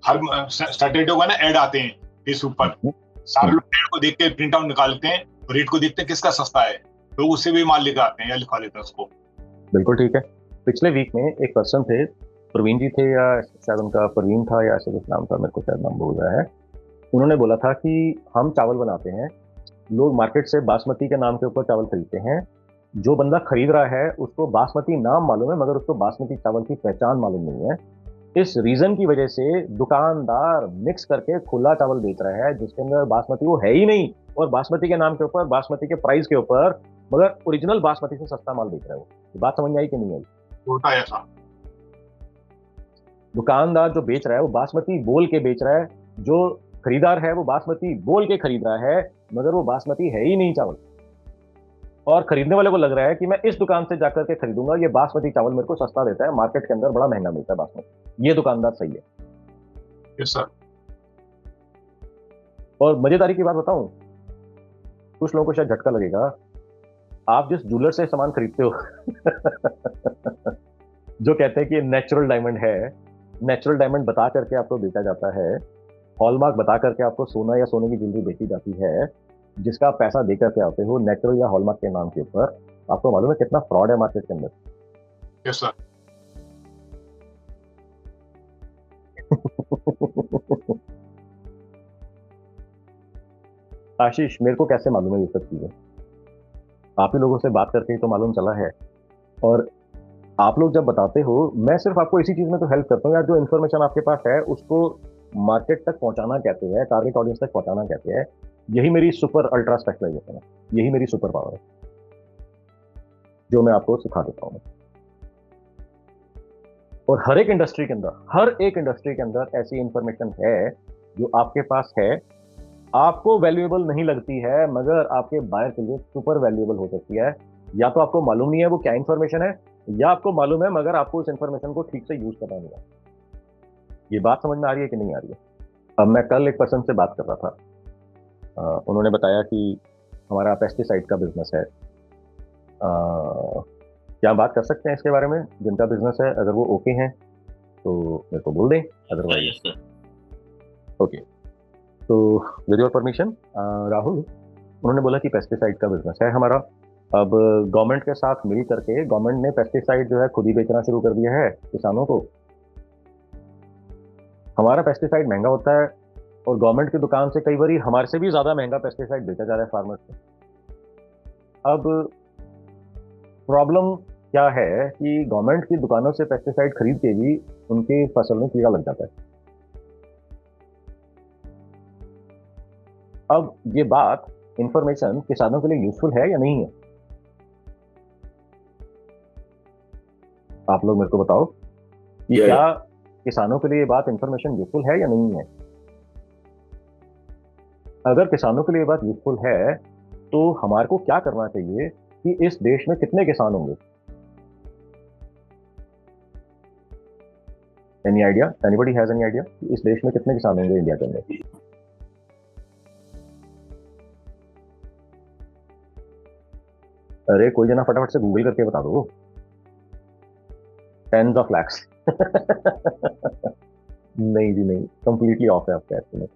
हर सैटरडे को ना ऐड आते हैं फेसबुक पर, सारे लोग ऐड को देख के प्रिंट आउट निकालते हैं रेट को देखते हैं किसका सस्ता है, लोग उससे भी माल लेकर आते हैं या लिखवा लेते हैं उसको। बिल्कुल ठीक है। पिछले वीक में एक पर्सन थे, प्रवीण जी थे या शायद उनका प्रवीण था या ऐसा कुछ नाम था, मेरे को शायद नाम भूल रहा है। उन्होंने बोला था कि हम चावल बनाते हैं, लोग मार्केट से बासमती के नाम के ऊपर चावल खरीदते हैं, जो बंदा खरीद रहा है उसको बासमती नाम मालूम है मगर उसको बासमती चावल की पहचान मालूम नहीं है। इस रीजन की वजह से दुकानदार मिक्स करके खुला चावल बेच रहा है जिसके अंदर बासमती वो है ही नहीं, और बासमती के नाम के ऊपर, बासमती के प्राइस के ऊपर, मगर ओरिजिनल बासमती से सस्ता माल बेच रहा है वो। बात समझ में आई कि नहीं आई? होता है ऐसा। दुकानदार जो बेच रहा है वो बासमती बोल के बेच रहा है, जो खरीदार है वो बासमती बोल के खरीद रहा है मगर वो बासमती है ही नहीं चावल। और खरीदने वाले को लग रहा है कि मैं इस दुकान से जाकर के खरीदूंगा, ये बासमती चावल मेरे को सस्ता देता है, मार्केट के अंदर बड़ा महंगा मिलता है बासमती, ये दुकानदार सही है। Yes sir. और मजेदारी की बात बताऊं, कुछ लोगों को शायद झटका लगेगा, आप जिस ज्वेलर से सामान खरीदते हो जो कहते हैं कि ये नेचुरल डायमंड है, नेचुरल डायमंड बता करके आपको बेचा जाता है, हॉलमार्क बता करके आपको सोना या सोने की ज्वेलरी बेची जाती है, जिसका आप पैसा दे करके आते हो नेचुरल या हॉलमार्क के नाम के ऊपर, आपको मालूम है कितना फ्रॉड है मार्केट के अंदर? Yes sir. आशीष, मेरे को कैसे मालूम है ये सब चीजें? आप ही लोगों से बात करके ही तो मालूम चला है। और आप लोग जब बताते हो, मैं सिर्फ आपको इसी चीज में तो हेल्प करता हूँ यार, जो इन्फॉर्मेशन आपके पास है उसको मार्केट तक पहुंचाना कहते हैं, टारगेट ऑडियंस तक पहुंचाना कहते हैं। यही मेरी सुपर अल्ट्रा स्पेशलाइजेशन है, यही मेरी सुपर पावर है जो मैं आपको सिखा देता हूँ। और हर एक इंडस्ट्री के अंदर, हर एक इंडस्ट्री के अंदर ऐसी इंफॉर्मेशन है जो आपके पास है, आपको वैल्यूएबल नहीं लगती है मगर आपके बायर के लिए सुपर वैल्यूएबल हो सकती है। या तो आपको मालूम नहीं है वो क्या इंफॉर्मेशन है, या आपको मालूम है मगर आपको उस इंफॉर्मेशन को ठीक से यूज करना नहीं है। ये बात समझ में आ रही है कि नहीं आ रही है? अब मैं कल एक पर्सन से बात कर रहा था, उन्होंने बताया कि हमारा पेस्टिसाइड का बिजनेस है। क्या बात कर सकते हैं इसके बारे में? जिनका बिजनेस है अगर वो ओके हैं तो मेरे को बोल दें, अदरवाइज ओके। तो विद योर परमिशन राहुल, उन्होंने बोला कि पेस्टिसाइड का बिजनेस है हमारा। अब गवर्नमेंट के साथ मिल करके गवर्नमेंट ने पेस्टिसाइड जो है खुद ही बेचना शुरू कर दिया है किसानों को। हमारा पेस्टिसाइड महंगा होता है और गवर्नमेंट की दुकान से कई बार हमारे से भी ज्यादा महंगा पेस्टिसाइड बेचा जा रहा है फार्मर्स को। अब प्रॉब्लम क्या है कि गवर्नमेंट की दुकानों से पेस्टिसाइड खरीद के भी उनके फसल में कीड़ा लग जाता है। अब ये बात, इंफॉर्मेशन किसानों के लिए यूजफुल है या नहीं है? आप लोग मेरे को बताओ कि क्या किसानों के लिए ये बात इंफॉर्मेशन यूजफुल है या नहीं है? अगर किसानों के लिए ये बात यूजफुल है तो हमारे को क्या करना चाहिए कि इस देश में कितने किसान होंगे? Any idea? Anybody has any idea कि इस देश में कितने किसान होंगे इंडिया के अंदर? अरे कोई जना फटाफट से गूगल करके बता दो। Tens of lakhs. नहीं जी नहीं, कंप्लीटली ऑफ है आपका एस्टिमेट।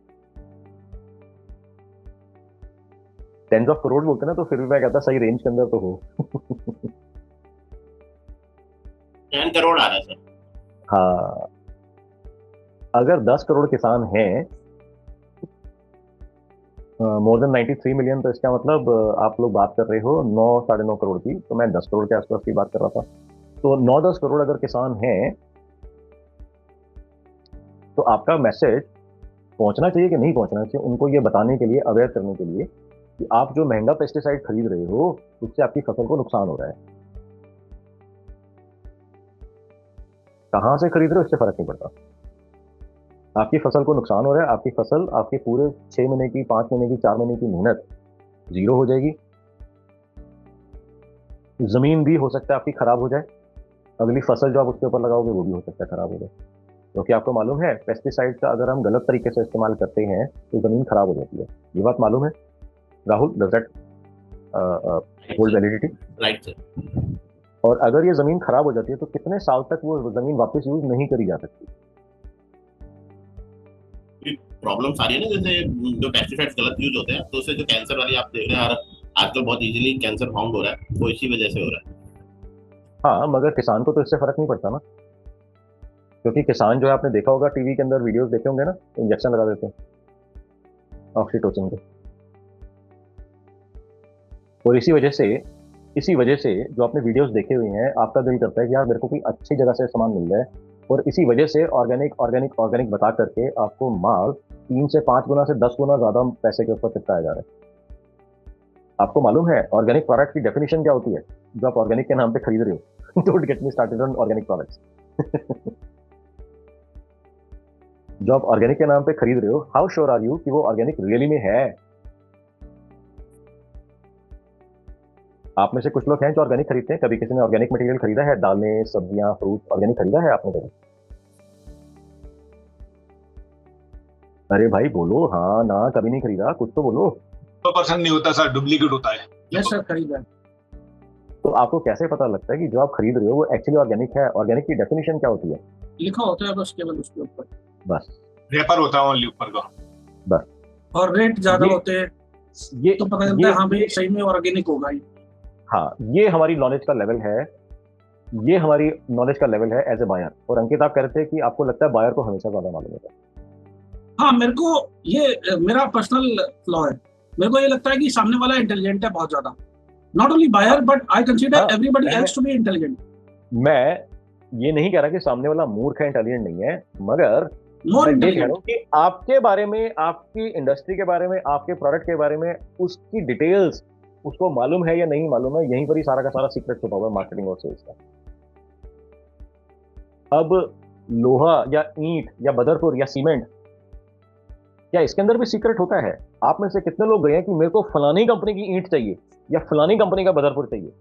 टेंस ऑफ करोड़ बोलते ना, तो फिर भी मैं कहता सही रेंज के अंदर तो हो। 10 करोड़ आ रहा है सर। हाँ, अगर 10 करोड़ किसान हैं, मोर देन 93 मिलियन, तो इसका मतलब आप लोग बात कर रहे हो 9 साढ़े 9 करोड़ की, तो मैं 10 करोड़ के आसपास की बात कर रहा था। तो 9-10 करोड़ अगर किसान हैं तो आपका मैसेज पहुंचना चाहिए कि नहीं पहुंचना चाहिए उनको, ये बताने के लिए, अवेयर करने के लिए कि आप जो महंगा पेस्टिसाइड खरीद रहे हो उससे आपकी फसल को नुकसान हो रहा है। कहां से खरीद रहे हो इससे फर्क नहीं पड़ता, आपकी फसल को नुकसान हो रहा है। आपकी फसल, आपके पूरे 6 महीने की, 5 महीने की, 4 महीने की मेहनत जीरो हो जाएगी। जमीन भी हो सकता है आपकी खराब हो जाए, अगली फसल जो आप उसके ऊपर लगाओगे वो भी हो सकता है खराब हो जाए, क्योंकि आपको मालूम है पेस्टिसाइड का अगर हम गलत तरीके से इस्तेमाल करते हैं तो जमीन खराब हो जाती है। ये बात मालूम है Rahul? Does that hold validity? Right sir. और अगर ये जमीन खराब हो जाती है तो कितने साल तक वो जमीन वापस यूज नहीं करी जा सकती? प्रॉब्लम सारी है ना, जैसे जो पेस्टिसाइड्स गलत यूज होते हैं तो उससे जो कैंसर वाली आप देख रहे हैं आजकल बहुत इजीली कैंसर फाउंड हो रहा है, वो इसी वजह से हो रहा है। हाँ, मगर किसान को तो इससे फर्क नहीं पड़ता ना, क्योंकि किसान जो है, आपने देखा होगा टीवी के अंदर वीडियोस देखे होंगे ना, इंजेक्शन लगा देते हैं ऑक्सीटोसिन के। और इसी वजह से जो आपने वीडियोस देखे हुए हैं, आपका दिल करता है कि यार मेरे को कोई अच्छी जगह से सामान मिल जाए, और इसी वजह से ऑर्गेनिक बता करके आपको माल 3 से 5 गुना से 10 गुना ज्यादा पैसे के ऊपर चिपकाया जा रहा है। आपको मालूम है ऑर्गेनिक प्रोडक्ट की डेफिनेशन क्या होती है जो आप ऑर्गेनिक के नाम पे खरीद रहे हो? Don't get me started on organic products. जो आप ऑर्गेनिक के नाम पे खरीद रहे हो, हाउ श्योर आर यू कि वो ऑर्गेनिक रियली में है? आप में से कुछ लोग हैं जो ऑर्गेनिक खरीदते हैं। कभी किसी ने ऑर्गेनिक मटेरियल खरीदा है? दालें, सब्जियां, फ्रूट ऑर्गेनिक खरीदा है आपने कभी? अरे भाई बोलो, हाँ ना, कभी नहीं खरीदा, कुछ तो बोलो। 100% नहीं होता सर, डुप्लीकेट होता है। यस सर, खरीदा है। तो आपको कैसे पता लगता है कि जो आप खरीद रहे हो वो एक्चुअली ऑर्गेनिक है? ऑर्गेनिक की डेफिनेशन क्या होती है? लिखा होता है बस, केवल उसके ऊपर बस रेपर होता है ओनली ऊपर का, बस। और रेट ज्यादा होते हैं ये तो पता चलता है हाँ भाई सही में ऑर्गेनिक होगा ही। हाँ, ये हमारी नॉलेज का लेवल है, ये हमारी नॉलेज का लेवल है एज ए बायर। और अंकित आप कह रहे थे कि आपको लगता है बायर को हमेशा ज्यादा मालूम होता है। हाँ, मेरे को ये मेरा पर्सनल फ्लॉ है। मेरे को ये लगता है कि सामने वाला इंटेलिजेंट है बहुत ज्यादा। Not only buyer but I consider everybody else to be intelligent. मैं ये नहीं कह रहा कि सामने वाला मूर्ख है, इंटेलिजेंट नहीं है, मगर मोर मैं ये कह रहा इंटेलिजेंट। हूं कि आपके बारे में, आपकी इंडस्ट्री के बारे में, आपके प्रोडक्ट के बारे में उसकी डिटेल्स उसको मालूम है या नहीं मालूम है। यहीं पर ही सारा का सारा सीक्रेट छुपा हुआ है मार्केटिंग और सेल्स का। अब लोहा या ईंट या बदरपुर या सीमेंट, क्या इसके अंदर भी सीक्रेट होता है? आप में से कितने लोग गए हैं कि मेरे को फलानी कंपनी की ईंट चाहिए या फलानी कंपनी का बदरपुर चाहिए?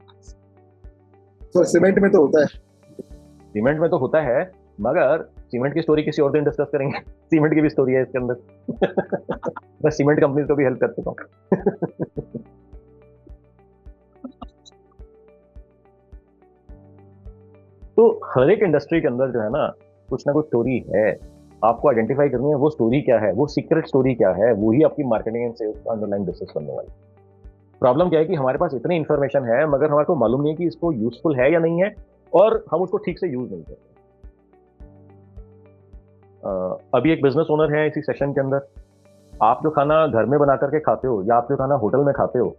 सर सीमेंट में तो होता है। सीमेंट में तो होता है, मगर सीमेंट की स्टोरी किसी और दिन डिस्कस करेंगे। सीमेंट की भी स्टोरी है इसके अंदर। मैं सीमेंट कंपनी को भी हेल्प कर चुका हूँ। तो हर एक इंडस्ट्री के अंदर जो है ना कुछ स्टोरी है, आपको आइडेंटिफाई करनी है वो स्टोरी क्या है, वो सीक्रेट स्टोरी क्या है, वही आपकी मार्केटिंग एंड सेल्स का अंडरलाइन बेसिस बनने वाली। प्रॉब्लम क्या है कि हमारे पास इतनी इंफॉर्मेशन है मगर हमारे को मालूम नहीं है कि इसको यूजफुल है या नहीं है, और हम उसको ठीक से यूज नहीं करते। अभी एक बिजनेस ओनर है इसी सेशन के अंदर, आप जो खाना घर में बना करके खाते हो या आप जो खाना होटल में खाते हो,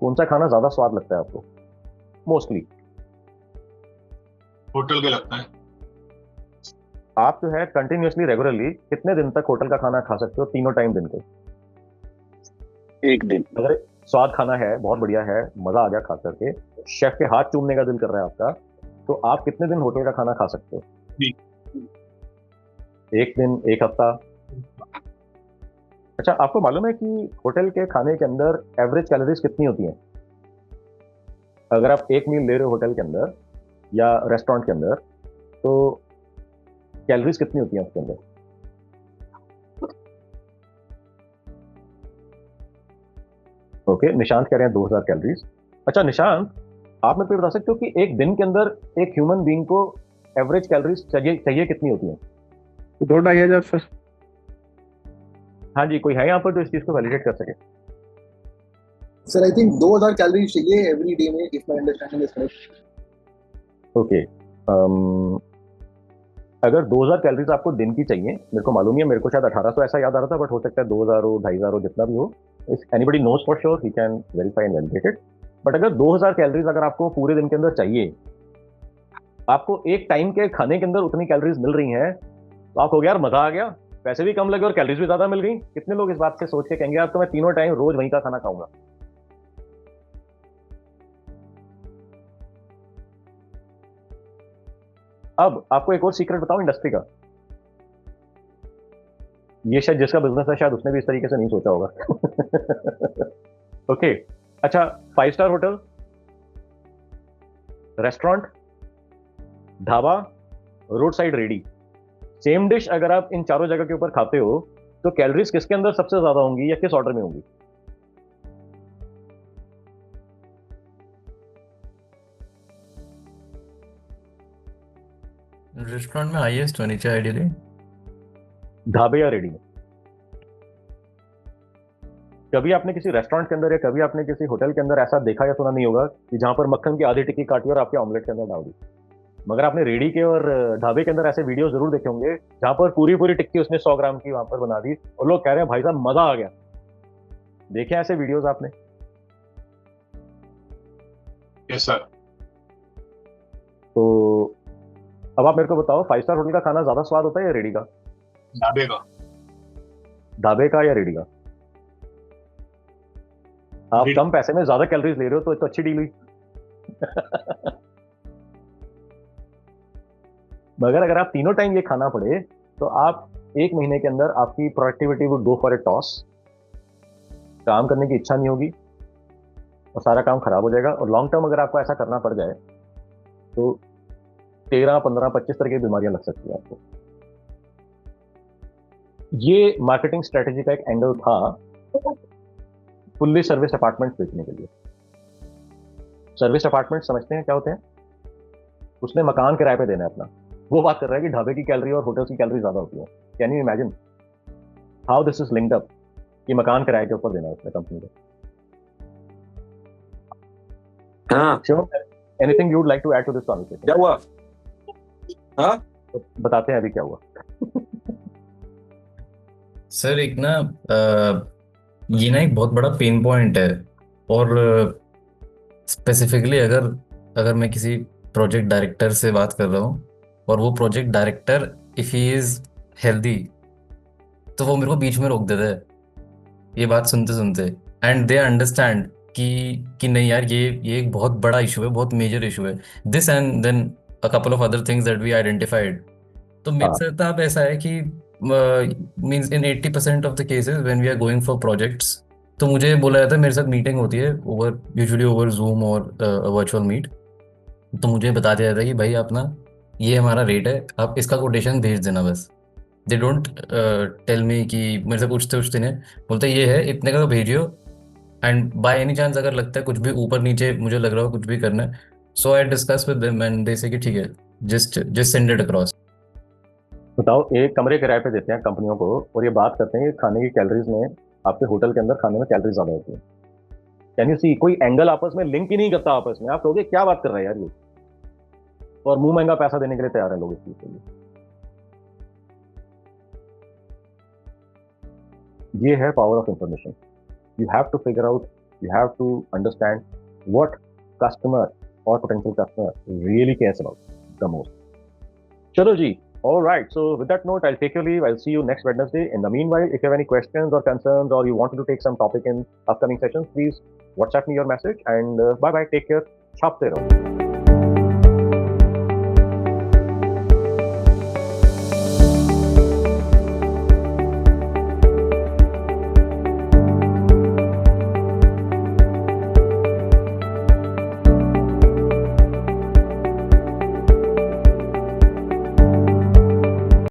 कौन सा खाना ज्यादा स्वाद लगता है आपको? मोस्टली होटल के लगता है। आप जो है कंटिन्यूअसली रेगुलरली कितने दिन तक होटल का खाना खा सकते हो? तीनों टाइम दिन के? एक दिन। अगर स्वाद खाना है, बहुत बढ़िया है, मजा आ गया खा करके, शेफ के हाथ चूमने का दिल कर रहा है आपका, तो आप कितने दिन होटल का खाना खा सकते हो? एक दिन, एक हफ्ता? अच्छा, आपको मालूम है कि होटल के खाने के अंदर एवरेज कैलोरीज कितनी होती हैं? अगर आप एक मील ले रहे हो होटल के अंदर या रेस्टोरेंट के अंदर, तो कैलोरीज कितनी होती हैं उसके अंदर? ओके, निशांत कह रहे हैं 2000 कैलोरीज। अच्छा निशांत, आप मेरे को बता सकते हो कि एक दिन के अंदर एक ह्यूमन बीइंग को एवरेज कैलोरीज चाहिए कितनी होती हैं? 2-2,500 सर। हाँ जी, कोई है यहाँ पर जो इस चीज को वैलिडेट कर सके? सर आई थिंक 2000 कैलोरी चाहिए एवरी डे में, if my understanding is correct. Okay, अगर 2000 कैलोरीज आपको दिन की चाहिए, मेरे को मालूम नहीं है, मेरे को शायद 1800 ऐसा याद आ रहा था, बट हो सकता है 2000 हो, 2500 हो, जितना भी हो। Anybody knows for sure, he can verify and validate it. But अगर 2000 कैलोरीज अगर आपको पूरे दिन के अंदर चाहिए, आपको एक टाइम के खाने के अंदर उतनी कैलोरीज मिल रही हैं, तो आप हो गया यार मजा आ गया, पैसे भी कम लगे और कैलोरीज भी ज्यादा मिल गई। कितने लोग इस बात से सोच के कहेंगे यार तो मैं तीनों टाइम रोज वहीं का खाना खाऊंगा? अब आपको एक और सीक्रेट बताऊं इंडस्ट्री का, ये शायद जिसका बिजनेस है शायद उसने भी इस तरीके से नहीं सोचा होगा। ओके, अच्छा 5 star hotel, restaurant, dhaba, road side ready, same dish अगर आप इन चारों जगह के ऊपर खाते हो तो कैलोरीज किसके अंदर सबसे ज्यादा होंगी या किस ऑर्डर में होंगी? रेस्टोरेंट में हाईएस्ट होनी चाहिए आइडियली। ढाबे या रेडी में? कभी आपने किसी रेस्टोरेंट के अंदर या कभी आपने किसी होटल के अंदर ऐसा देखा या सुना नहीं होगा कि जहां पर मक्खन की आधी टिक्की काटी और आपके ऑमलेट के अंदर डाल दी। मगर आपने रेडी के और ढाबे के अंदर ऐसे वीडियो जरूर देखे होंगे जहां पर पूरी पूरी टिक्की उसने 100 ग्राम की वहां पर बना दी और लोग कह रहे हैं भाई साहब मजा आ गया। देखे ऐसे वीडियोस आपने? Yes sir. तो अब आप मेरे को बताओ, 5 स्टार होटल का खाना ज्यादा स्वाद होता है या रेडी का? ढाबे का। ढाबे का या रेडी का? आप कम पैसे में ज्यादा कैलोरीज ले रहे हो तो अच्छी डील हुई। मगर अगर आप तीनों टाइम ये खाना पड़े तो आप 1 महीने के अंदर आपकी productivity would go for a toss. काम करने की इच्छा नहीं होगी और सारा काम खराब हो जाएगा। और लॉन्ग टर्म अगर आपको ऐसा करना पड़ जाए तो 13, 15, 25 तरह की बीमारियां लग सकती है आपको। ये मार्केटिंग स्ट्रेटेजी का एक एंगल था फुल्ली सर्विस अपार्टमेंट्स बेचने के लिए। सर्विस अपार्टमेंट समझते हैं क्या होते हैं? उसने मकान किराए पे देना है अपना। वो बात कर रहा है कि ढाबे की कैलोरी और होटल की कैलोरी ज्यादा होती है। Can you imagine how this is linked up कि मकान किराए के ऊपर देना है उसने कंपनी को। हाँ, anything you would like to add to this conversation? क्या हुआ? हाँ, बताते हैं अभी क्या हुआ। सर एक ना ये ना एक बहुत बड़ा पेन पॉइंट है। और स्पेसिफिकली अगर मैं किसी प्रोजेक्ट डायरेक्टर से बात कर रहा हूँ और वो project director if he is healthy तो वो मेरे को बीच में रोक देता है ये बात सुनते सुनते। एंड दे अंडरस्टैंड कि नहीं यार ये एक बहुत बड़ा इशू है, बहुत मेजर इशू है। This and then a couple of other things that we identified. तो मेरे साथ ऐसा है कि means in 80% of the cases when we are going for projects तो मुझे बोला जाता है, मेरे साथ मीटिंग होती है यूजुअली ओवर जूम और वर्चुअल मीट। तो मुझे बता दिया जाता है कि भाई आप ना ये हमारा रेट है, आप इसका कोटेशन भेज देना बस। दे डोंट टेल मी कि मेरे से पूछते नहीं, बोलते ये है इतने का तो भेजियो। एंड बाय एनी चांस अगर लगता है कुछ भी ऊपर नीचे मुझे लग रहा हो कुछ भी करना है, so I discuss with them and they say कि ठीक है जस्ट सेंड इट अक्रॉस। बताओ, एक कमरे किराए पे देते हैं कंपनियों को और ये बात करते हैं कि खाने की कैलोरीज में आपके होटल के अंदर खाने में कैलोरी ज्यादा होती है। Can you see? कोई एंगल आपस में लिंक ही नहीं करता आपस में। आप कहोगे क्या बात कर रहे हैं यार ये, और मुंह महंगा पैसा देने के लिए तैयार है लोग इस चीज के लिए। ये है power of information. You have to figure out, you have to understand what customer और potential customer really cares about the most. चलो जी, all right, so with that note I'll take your leave. I'll see you next Wednesday. In the meanwhile, if you have any questions or concerns or you wanted to take some topic in upcoming sessions, please WhatsApp me your message and bye bye, take care, chapte raho.